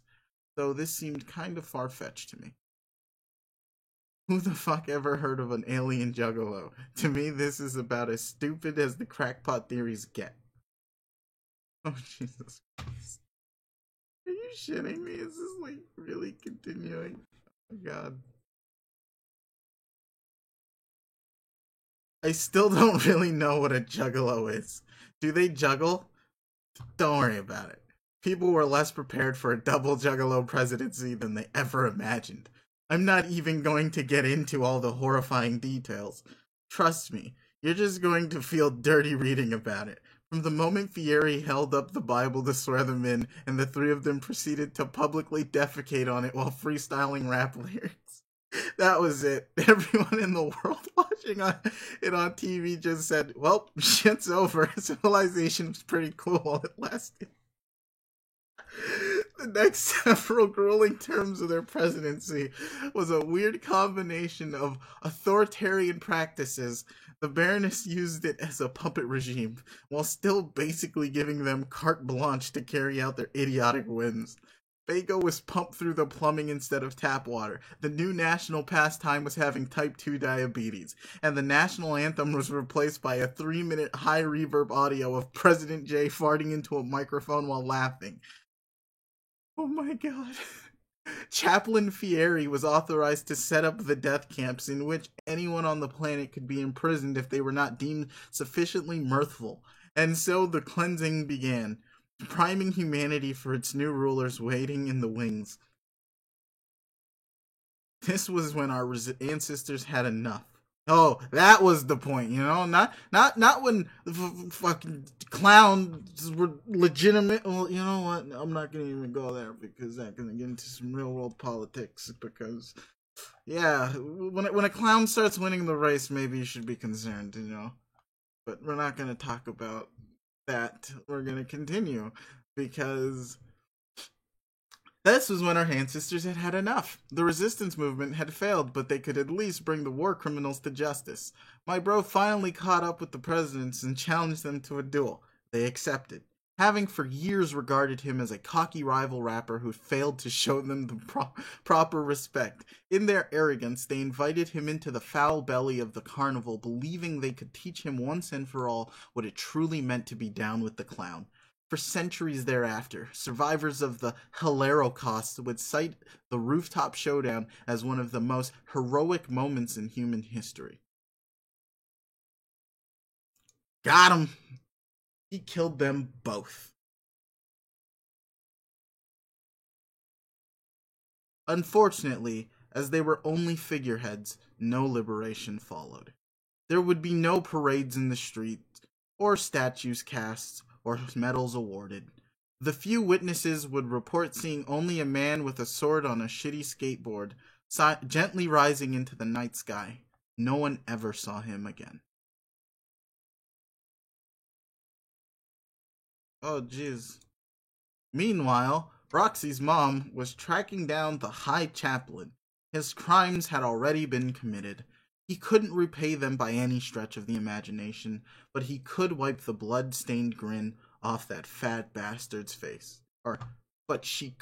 though this seemed kind of far-fetched to me. Who the fuck ever heard of an alien juggalo? To me, this is about as stupid as the crackpot theories get. Oh, Jesus Christ. Are you shitting me? Is this, like, really continuing? Oh, my God. I still don't really know what a juggalo is. Do they juggle? Don't worry about it. People were less prepared for a double juggalo presidency than they ever imagined. I'm not even going to get into all the horrifying details. Trust me, you're just going to feel dirty reading about it. From the moment Fieri held up the Bible to swear them in, and the three of them proceeded to publicly defecate on it while freestyling rap lyrics. That was it. Everyone in the world watching it on TV just said, well, shit's over. Civilization was pretty cool while it lasted. The next several grueling terms of their presidency was a weird combination of authoritarian practices. The Baroness used it as a puppet regime, while still basically giving them carte blanche to carry out their idiotic whims. Faygo was pumped through the plumbing instead of tap water. The new national pastime was having type 2 diabetes. And the national anthem was replaced by a 3-minute high reverb audio of President J farting into a microphone while laughing. Oh my God. Chaplain Fieri was authorized to set up the death camps in which anyone on the planet could be imprisoned if they were not deemed sufficiently mirthful. And so the cleansing began, priming humanity for its new rulers waiting in the wings. This was when our ancestors had enough. Oh, that was the point, you know? Not when fucking clowns were legitimate. Well, you know what? I'm not gonna even go there because that's gonna get into some real world politics. Because, yeah, when a clown starts winning the race, maybe you should be concerned, you know? But we're not gonna talk about that. We're gonna continue because this was when our ancestors had had enough. The resistance movement had failed, but they could at least bring the war criminals to justice. My bro finally caught up with the presidents and challenged them to a duel. They accepted, having for years regarded him as a cocky rival rapper who failed to show them the proper respect. In their arrogance, they invited him into the foul belly of the carnival, believing they could teach him once and for all what it truly meant to be down with the clown. For centuries thereafter, survivors of the Holocaust would cite the rooftop showdown as one of the most heroic moments in human history. Got him! He killed them both. Unfortunately, as they were only figureheads, no liberation followed. There would be no parades in the streets, or statues cast, or medals awarded. The few witnesses would report seeing only a man with a sword on a shitty skateboard, gently rising into the night sky. No one ever saw him again. Oh, jeez. Meanwhile, Roxy's mom was tracking down the High Chaplain. His crimes had already been committed. He couldn't repay them by any stretch of the imagination, but he could wipe the blood-stained grin off that fat bastard's face. But she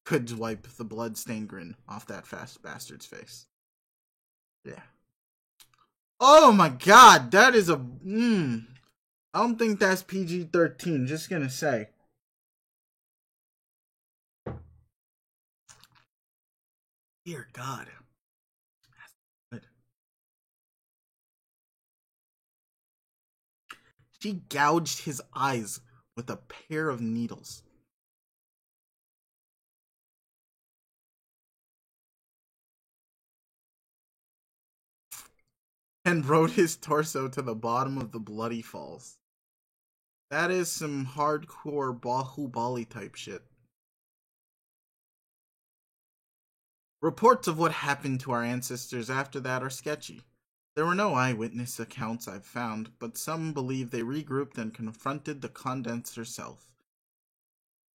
could wipe the blood-stained grin off that fat bastard's face. Yeah. Oh my god, that is a... I don't think that's PG-13, just gonna say. Dear God. That's good. She gouged his eyes with a pair of needles. And rode his torso to the bottom of the bloody falls. That is some hardcore Bahubali type shit. Reports of what happened to our ancestors after that are sketchy. There were no eyewitness accounts I've found, but some believe they regrouped and confronted the Condense herself.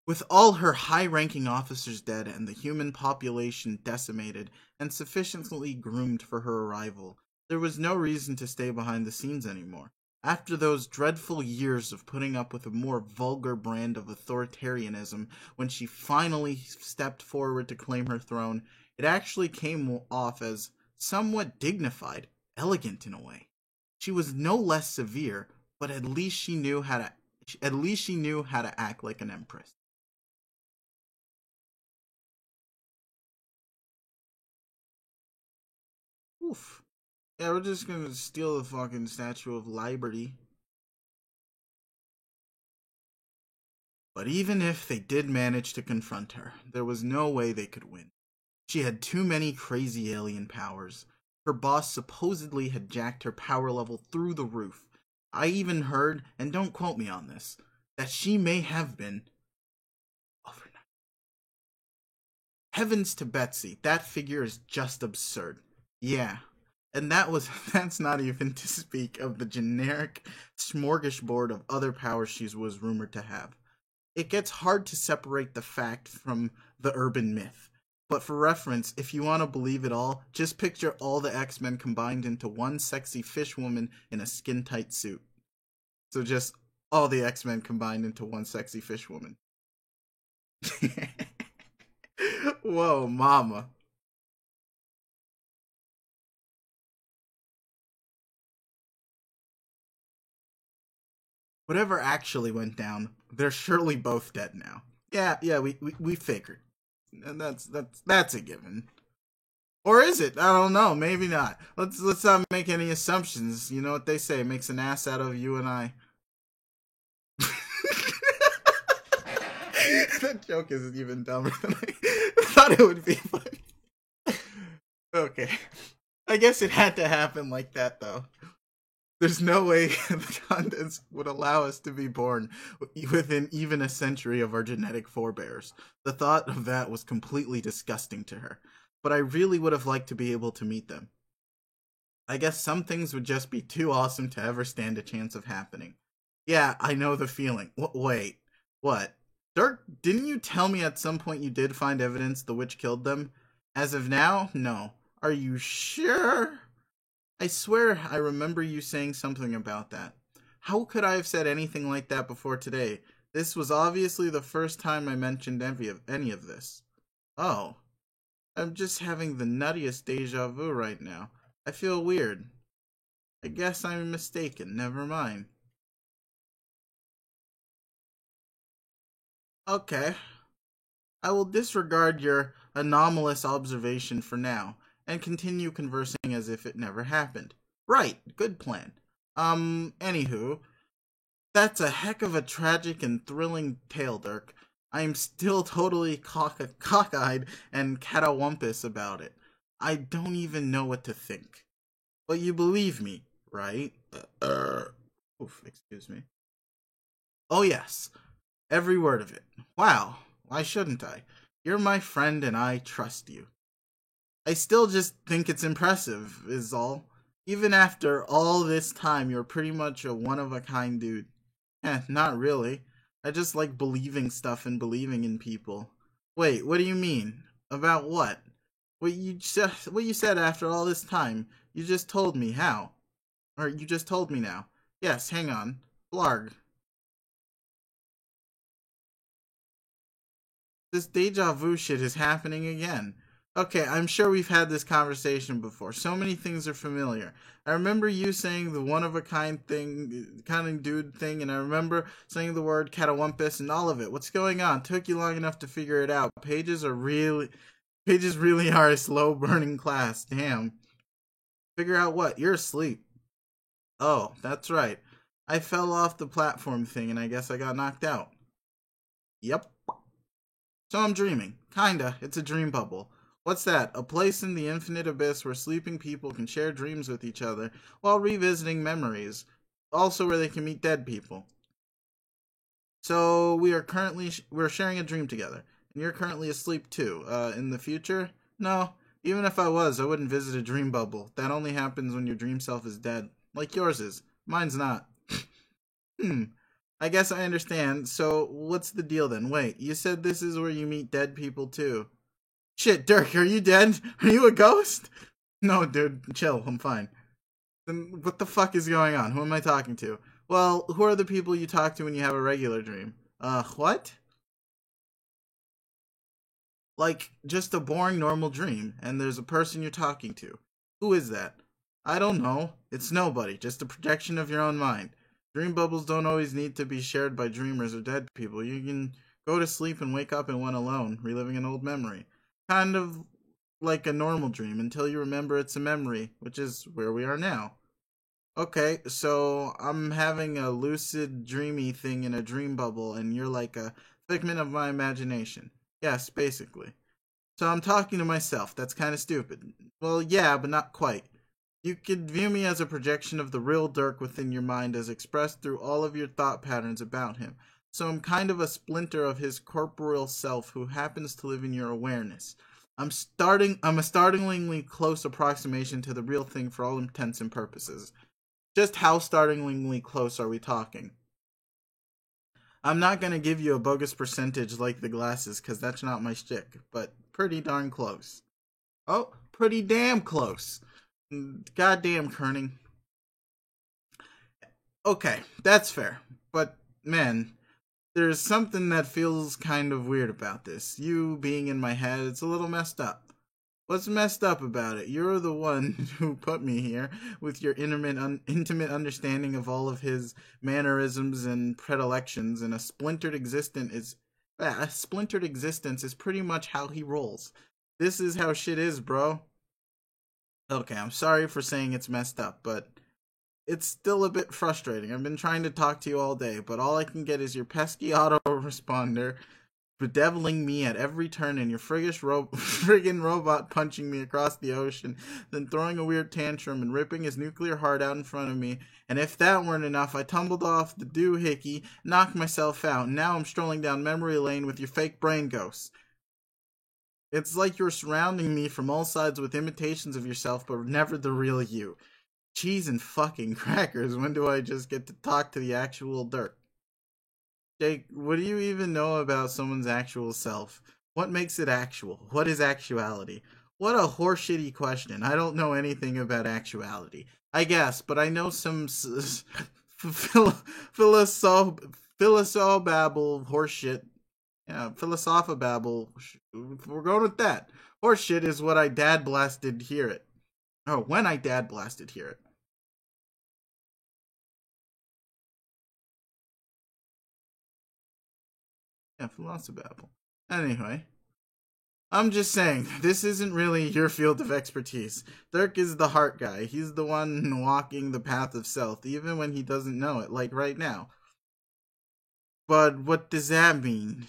With all her high-ranking officers dead and the human population decimated and sufficiently groomed for her arrival, there was no reason to stay behind the scenes anymore. After those dreadful years of putting up with a more vulgar brand of authoritarianism, when she finally stepped forward to claim her throne, it actually came off as somewhat dignified, elegant in a way. She was no less severe, but at least she knew how to act like an empress. Oof. Yeah, we're just gonna steal the fucking Statue of Liberty. But even if they did manage to confront her, there was no way they could win. She had too many crazy alien powers. Her boss supposedly had jacked her power level through the roof. I even heard, and don't quote me on this, that she may have been overnight. Heavens to Betsy, that figure is just absurd. Yeah. And that's not even to speak of the generic smorgasbord of other powers she was rumored to have. It gets hard to separate the fact from the urban myth. But for reference, if you want to believe it all, just picture all the X-Men combined into one sexy fish woman in a skin-tight suit. So just all the X-Men combined into one sexy fish woman. Whoa, mama. Whatever actually went down, they're surely both dead now. Yeah, we figured. And that's a given. Or is it? I don't know. Maybe not. Let's not make any assumptions. You know what they say, makes an ass out of you and I. That joke isn't even dumber than I thought it would be. But okay, I guess it had to happen like that, though. There's no way the Condense would allow us to be born within even a century of our genetic forebears. The thought of that was completely disgusting to her, but I really would have liked to be able to meet them. I guess some things would just be too awesome to ever stand a chance of happening. Yeah, I know the feeling. Wait, what? Dirk, didn't you tell me at some point you did find evidence the witch killed them? As of now, no. Are you sure? I swear I remember you saying something about that. How could I have said anything like that before today? This was obviously the first time I mentioned any of this. Oh. I'm just having the nuttiest deja vu right now. I feel weird. I guess I'm mistaken. Never mind. Okay, I will disregard your anomalous observation for now and continue conversing as if it never happened. Right, good plan. Anywho, that's a heck of a tragic and thrilling tale, Dirk. I am still totally cockeyed and catawampus about it. I don't even know what to think. But you believe me, right? Excuse me. Oh, yes, every word of it. Wow, why shouldn't I? You're my friend and I trust you. I still just think it's impressive, is all. Even after all this time, you're pretty much a one of a kind dude. Not really. I just like believing stuff and believing in people. Wait, what do you mean? About what? What you said after all this time. You just told me how. Or you just told me now. Yes, hang on. Blarg. This deja vu shit is happening again. Okay, I'm sure we've had this conversation before. So many things are familiar. I remember you saying the one of a kind thing, kind of dude thing, and I remember saying the word catawampus and all of it. What's going on? Took you long enough to figure it out. Pages really are a slow burning class. Damn. Figure out what? You're asleep. Oh, that's right. I fell off the platform thing and I guess I got knocked out. Yep. So I'm dreaming. Kinda. It's a dream bubble. What's that? A place in the infinite abyss where sleeping people can share dreams with each other while revisiting memories. Also where they can meet dead people. So we're sharing a dream together. And you're currently asleep too. In the future? No. Even if I was, I wouldn't visit a dream bubble. That only happens when your dream self is dead. Like yours is. Mine's not. Hmm. I guess I understand. So, what's the deal then? Wait, you said this is where you meet dead people too. Shit, Dirk, are you dead? Are you a ghost? No, dude, chill. I'm fine. Then what the fuck is going on? Who am I talking to? Well, who are the people you talk to when you have a regular dream? What? Like, just a boring normal dream, and there's a person you're talking to. Who is that? I don't know. It's nobody, just a projection of your own mind. Dream bubbles don't always need to be shared by dreamers or dead people. You can go to sleep and wake up in one alone, reliving an old memory. Kind of like a normal dream until you remember it's a memory, which is where we are now. Okay, so I'm having a lucid dreamy thing in a dream bubble, and you're like a figment of my imagination. Yes, basically. So I'm talking to myself. That's kind of stupid. Well, yeah, but not quite. You could view me as a projection of the real Dirk within your mind as expressed through all of your thought patterns about him. So I'm kind of a splinter of his corporeal self who happens to live in your awareness. I'm a startlingly close approximation to the real thing for all intents and purposes. Just how startlingly close are we talking? I'm not gonna give you a bogus percentage like the glasses, cause that's not my shtick, but pretty darn close. Oh, pretty damn close. Goddamn, Kerning. Okay, that's fair. But, man, there's something that feels kind of weird about this. You being in my head, it's a little messed up. What's messed up about it? You're the one who put me here with your intimate understanding of all of his mannerisms and predilections, and a splintered existence is pretty much how he rolls. This is how shit is, bro. Okay, I'm sorry for saying it's messed up, but it's still a bit frustrating. I've been trying to talk to you all day, but all I can get is your pesky autoresponder bedeviling me at every turn and your friggin' robot punching me across the ocean, then throwing a weird tantrum and ripping his nuclear heart out in front of me. And if that weren't enough, I tumbled off the doohickey, knocked myself out, and now I'm strolling down memory lane with your fake brain ghosts. It's like you're surrounding me from all sides with imitations of yourself, but never the real you. Cheese and fucking crackers, when do I just get to talk to the actual Dirk? Jake, what do you even know about someone's actual self? What makes it actual? What is actuality? What a horseshitty question. I don't know anything about actuality. I guess, but I know some philosophobabble horseshit. Yeah, philosophobabble. We're going with that. Horseshit is what I dad blasted hear it. Oh, when I dad blasted hear it. Yeah, Philosophabble. Anyway, I'm just saying, this isn't really your field of expertise. Dirk is the heart guy. He's the one walking the path of stealth, even when he doesn't know it, like right now. But what does that mean?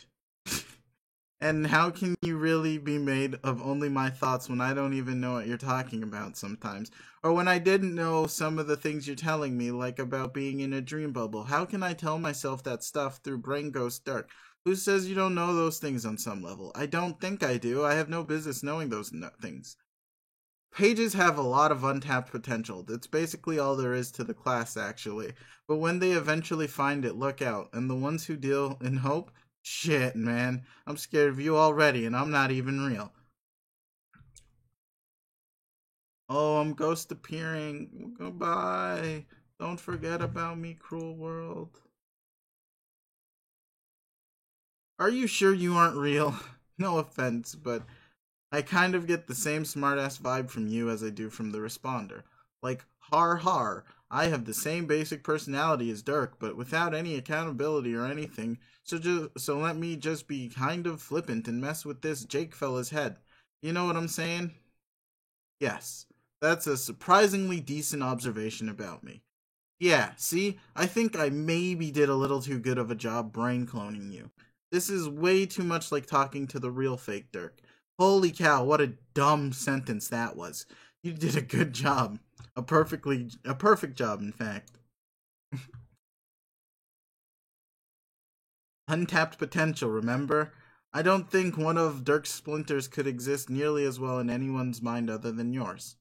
And how can you really be made of only my thoughts when I don't even know what you're talking about sometimes? Or when I didn't know some of the things you're telling me, like about being in a dream bubble? How can I tell myself that stuff through Brain Ghost Dirk? Who says you don't know those things on some level? I don't think I do. I have no business knowing those things. Pages have a lot of untapped potential. That's basically all there is to the class, actually. But when they eventually find it, look out. And the ones who deal in hope, shit, man. I'm scared of you already, and I'm not even real. Oh, I'm ghost appearing. Goodbye. Don't forget about me, cruel world. Are you sure you aren't real? No offense, but I kind of get the same smartass vibe from you as I do from the responder. Like, har har, I have the same basic personality as Dirk, but without any accountability or anything, so let me just be kind of flippant and mess with this Jake fella's head. You know what I'm saying? Yes, that's a surprisingly decent observation about me. Yeah, see, I think I maybe did a little too good of a job brain cloning you. This is way too much like talking to the real fake Dirk. Holy cow, what a dumb sentence that was. You did a good job. A perfect job, in fact. Untapped potential, remember? I don't think one of Dirk's splinters could exist nearly as well in anyone's mind other than yours.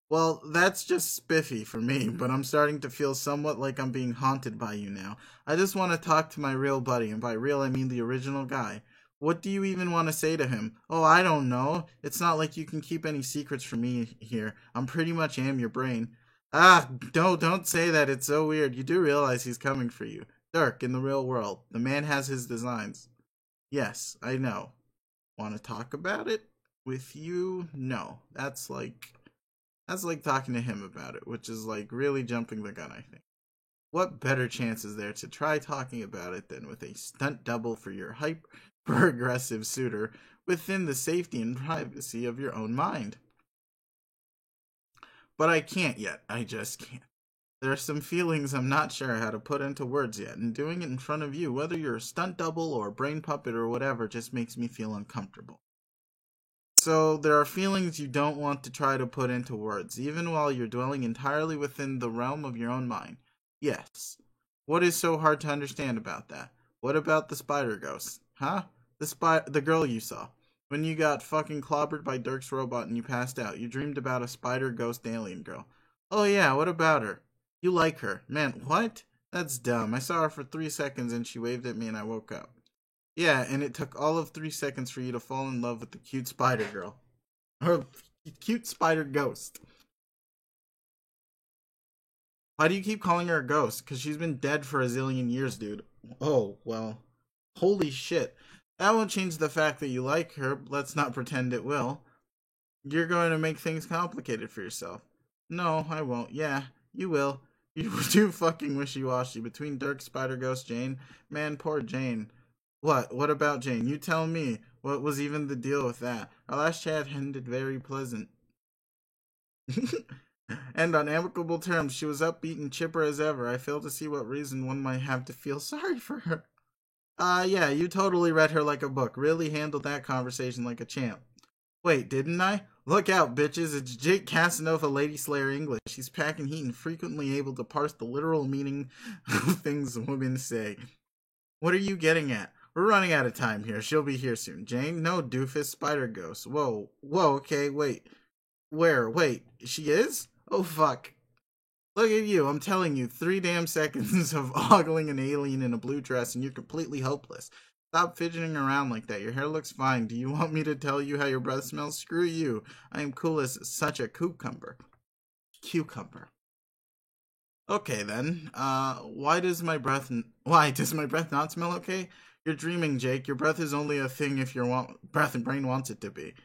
Well, that's just spiffy for me, but I'm starting to feel somewhat like I'm being haunted by you now. I just want to talk to my real buddy, and by real I mean the original guy. What do you even want to say to him? Oh, I don't know. It's not like you can keep any secrets from me here. I'm pretty much am your brain. Ah, no, don't say that. It's so weird. You do realize he's coming for you. Dirk, in the real world. The man has his designs. Yes, I know. Want to talk about it? With you? No. That's like talking to him about it, which is like really jumping the gun, I think. What better chance is there to try talking about it than with a stunt double for your hyper aggressive suitor within the safety and privacy of your own mind? But I can't yet. I just can't. There are some feelings I'm not sure how to put into words yet, and doing it in front of you, whether you're a stunt double or a brain puppet or whatever, just makes me feel uncomfortable. So there are feelings you don't want to try to put into words, even while you're dwelling entirely within the realm of your own mind. Yes. What is so hard to understand about that? What about the spider ghost? Huh? The girl you saw. When you got fucking clobbered by Dirk's robot and you passed out, you dreamed about a spider ghost alien girl. Oh yeah, what about her? You like her. Man, what? That's dumb. I saw her for 3 seconds and she waved at me and I woke up. Yeah, and it took all of 3 seconds for you to fall in love with the cute spider girl. Or cute spider ghost. Why do you keep calling her a ghost? Because she's been dead for a zillion years, dude. Oh, well. Holy shit. That won't change the fact that you like her. Let's not pretend it will. You're going to make things complicated for yourself. No, I won't. Yeah, you will. You do fucking wishy-washy between Dirk, Spider Ghost, Jane. Man, poor Jane. What? What about Jane? You tell me. What was even the deal with that? Our last chat ended very pleasant. And on amicable terms, she was upbeat and chipper as ever. I fail to see what reason one might have to feel sorry for her. Yeah, you totally read her like a book. Really handled that conversation like a champ. Wait, didn't I? Look out, bitches. It's Jake Casanova, Lady Slayer English. He's packing heat and frequently able to parse the literal meaning of things women say. What are you getting at? We're running out of time here. She'll be here soon. Jane? No, doofus. Spider Ghost. Whoa. Okay, wait. Where? Wait, she is? Oh, fuck. Look at you. I'm telling you, 3 damn seconds of ogling an alien in a blue dress and you're completely hopeless. Stop fidgeting around like that. Your hair looks fine. Do you want me to tell you how your breath smells? Screw you. I am cool as such a cucumber. Cucumber. Okay then. Why does my breath not smell okay? You're dreaming, Jake. Your breath is only a thing if your breath and brain wants it to be.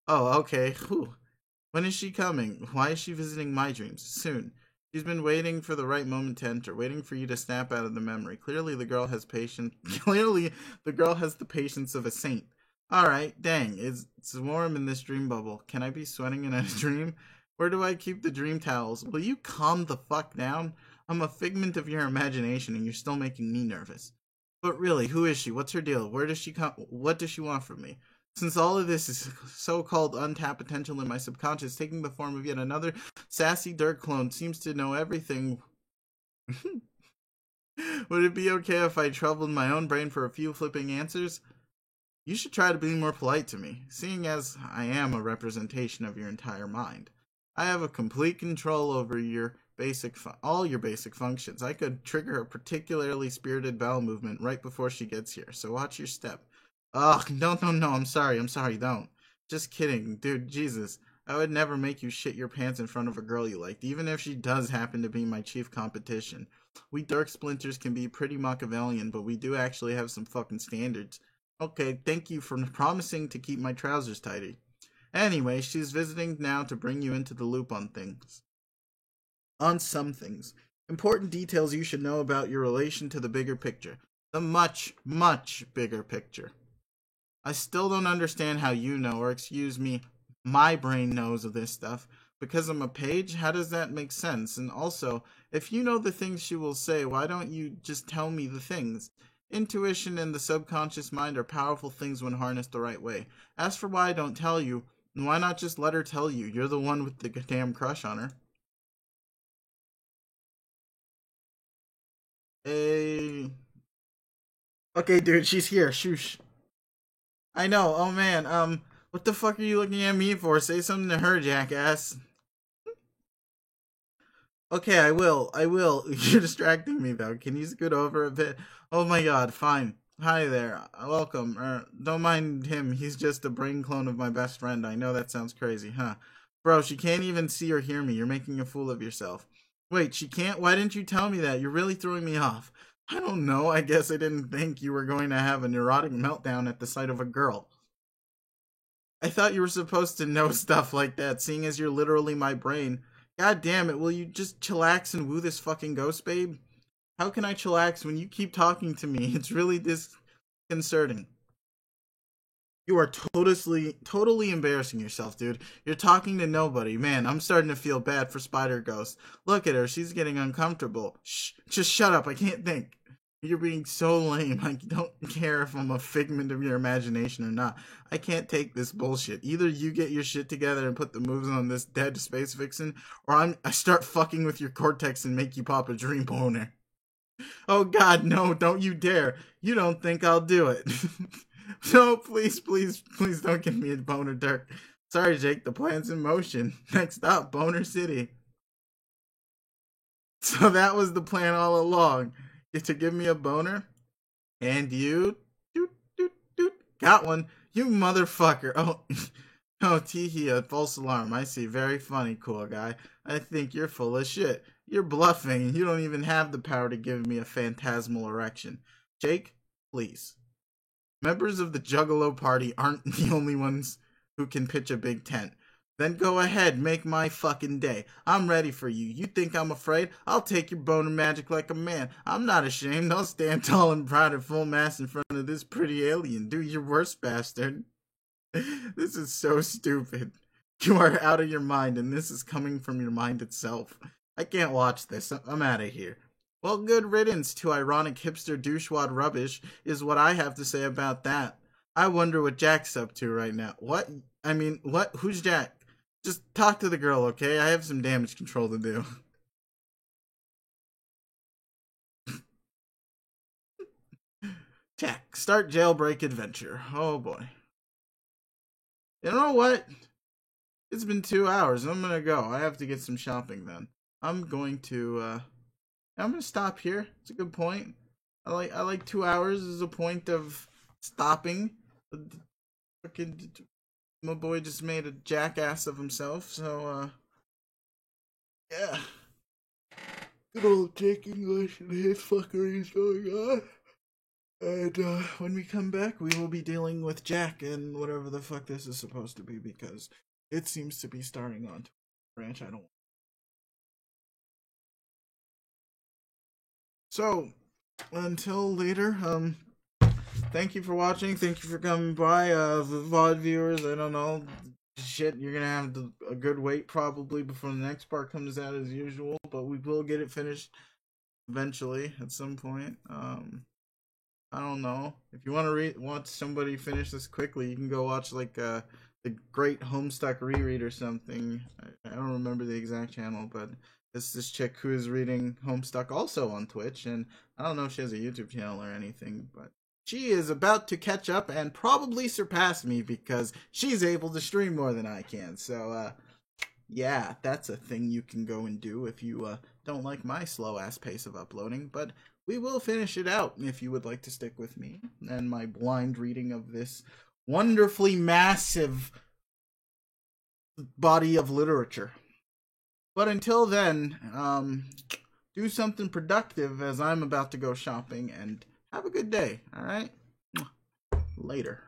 Oh, okay. Whew. When is she coming? Why is she visiting my dreams? Soon. She's been waiting for the right moment to enter, waiting for you to snap out of the memory. Clearly the girl has patience. Clearly the girl has the patience of a saint. Alright, dang, it's warm in this dream bubble. Can I be sweating in a dream? Where do I keep the dream towels? Will you calm the fuck down? I'm a figment of your imagination and you're still making me nervous. But really, who is she? What's her deal? Where does she come? What does she want from me? Since all of this is so-called untapped potential in my subconscious, taking the form of yet another sassy dirt clone seems to know everything. Would it be okay if I troubled my own brain for a few flipping answers? You should try to be more polite to me, seeing as I am a representation of your entire mind. I have a complete control over your all your basic functions. I could trigger a particularly spirited bowel movement right before she gets here, so watch your step. Ugh, no, I'm sorry, don't. Just kidding, dude, Jesus. I would never make you shit your pants in front of a girl you liked, even if she does happen to be my chief competition. We Dark Splinters can be pretty Machiavellian, but we do actually have some fucking standards. Okay, thank you for promising to keep my trousers tidy. Anyway, she's visiting now to bring you into the loop on things. On some things. Important details you should know about your relation to the bigger picture. The much, much bigger picture. I still don't understand how you know, or excuse me, my brain knows of this stuff. Because I'm a page, how does that make sense? And also, if you know the things she will say, why don't you just tell me the things? Intuition and the subconscious mind are powerful things when harnessed the right way. As for why I don't tell you, why not just let her tell you? You're the one with the damn crush on her. Hey. Okay, dude, she's here. Shoosh. I know. Oh man. What the fuck are you looking at me for? Say something to her, jackass. Okay, I will. You're distracting me though. Can you scoot over a bit? Oh my god, fine. Hi there. Welcome. Don't mind him. He's just a brain clone of my best friend. I know that sounds crazy, huh? Bro, she can't even see or hear me. You're making a fool of yourself. Wait, she can't? Why didn't you tell me that? You're really throwing me off. I don't know. I guess I didn't think you were going to have a neurotic meltdown at the sight of a girl. I thought you were supposed to know stuff like that, seeing as you're literally my brain. God damn it, will you just chillax and woo this fucking ghost, babe? How can I chillax when you keep talking to me? It's really disconcerting. You are totally embarrassing yourself, dude. You're talking to nobody. Man, I'm starting to feel bad for Spider Ghost. Look at her, she's getting uncomfortable. Shh, just shut up, I can't think. You're being so lame. I don't care if I'm a figment of your imagination or not. I can't take this bullshit. Either you get your shit together and put the moves on this dead space vixen, or I start fucking with your cortex and make you pop a dream boner. Oh god, no, don't you dare. You don't think I'll do it. No, please don't give me a boner, Dirk. Sorry, Jake, the plan's in motion. Next up, Boner City. So that was the plan all along. To give me a boner? And you? Doot, doot, doot. Got one. You motherfucker. Oh, oh, teehee, a false alarm. I see. Very funny, cool guy. I think you're full of shit. You're bluffing. You don't even have the power to give me a phantasmal erection. Jake, please. Members of the Juggalo party aren't the only ones who can pitch a big tent. Then go ahead, make my fucking day. I'm ready for you. You think I'm afraid? I'll take your boner magic like a man. I'm not ashamed. I'll stand tall and proud at full mast in front of this pretty alien. Do your worst, bastard. This is so stupid. You are out of your mind, and this is coming from your mind itself. I can't watch this. I'm out of here. Well, good riddance to ironic hipster douchewad rubbish is what I have to say about that. I wonder what Jack's up to right now. What? I mean, what? Who's Jack? Just talk to the girl, okay? I have some damage control to do. Jack, start jailbreak adventure. Oh boy. You know what? It's been 2 hours. I'm gonna go. I have to get some shopping then. I'm gonna stop here. It's a good point. I like 2 hours as a point of stopping. Fucking my boy just made a jackass of himself, so yeah. Good old Jake English and his fuckery is going on. And when we come back, we will be dealing with Jack and whatever the fuck this is supposed to be, because it seems to be starting on branch I don't So, until later, thank you for watching. Thank you for coming by. The VOD viewers, I don't know. Shit, you're gonna have a good wait probably before the next part comes out as usual, but we will get it finished eventually at some point. I don't know. If you want to watch somebody finish this quickly, you can go watch like the Great Homestuck Reread or something. I don't remember the exact channel, but it's this chick who is reading Homestuck also on Twitch, and I don't know if she has a YouTube channel or anything, but she is about to catch up and probably surpass me because she's able to stream more than I can. So, yeah, that's a thing you can go and do if you don't like my slow-ass pace of uploading, but we will finish it out if you would like to stick with me and my blind reading of this wonderfully massive body of literature. But until then, do something productive as I'm about to go shopping, and have a good day, alright? Later.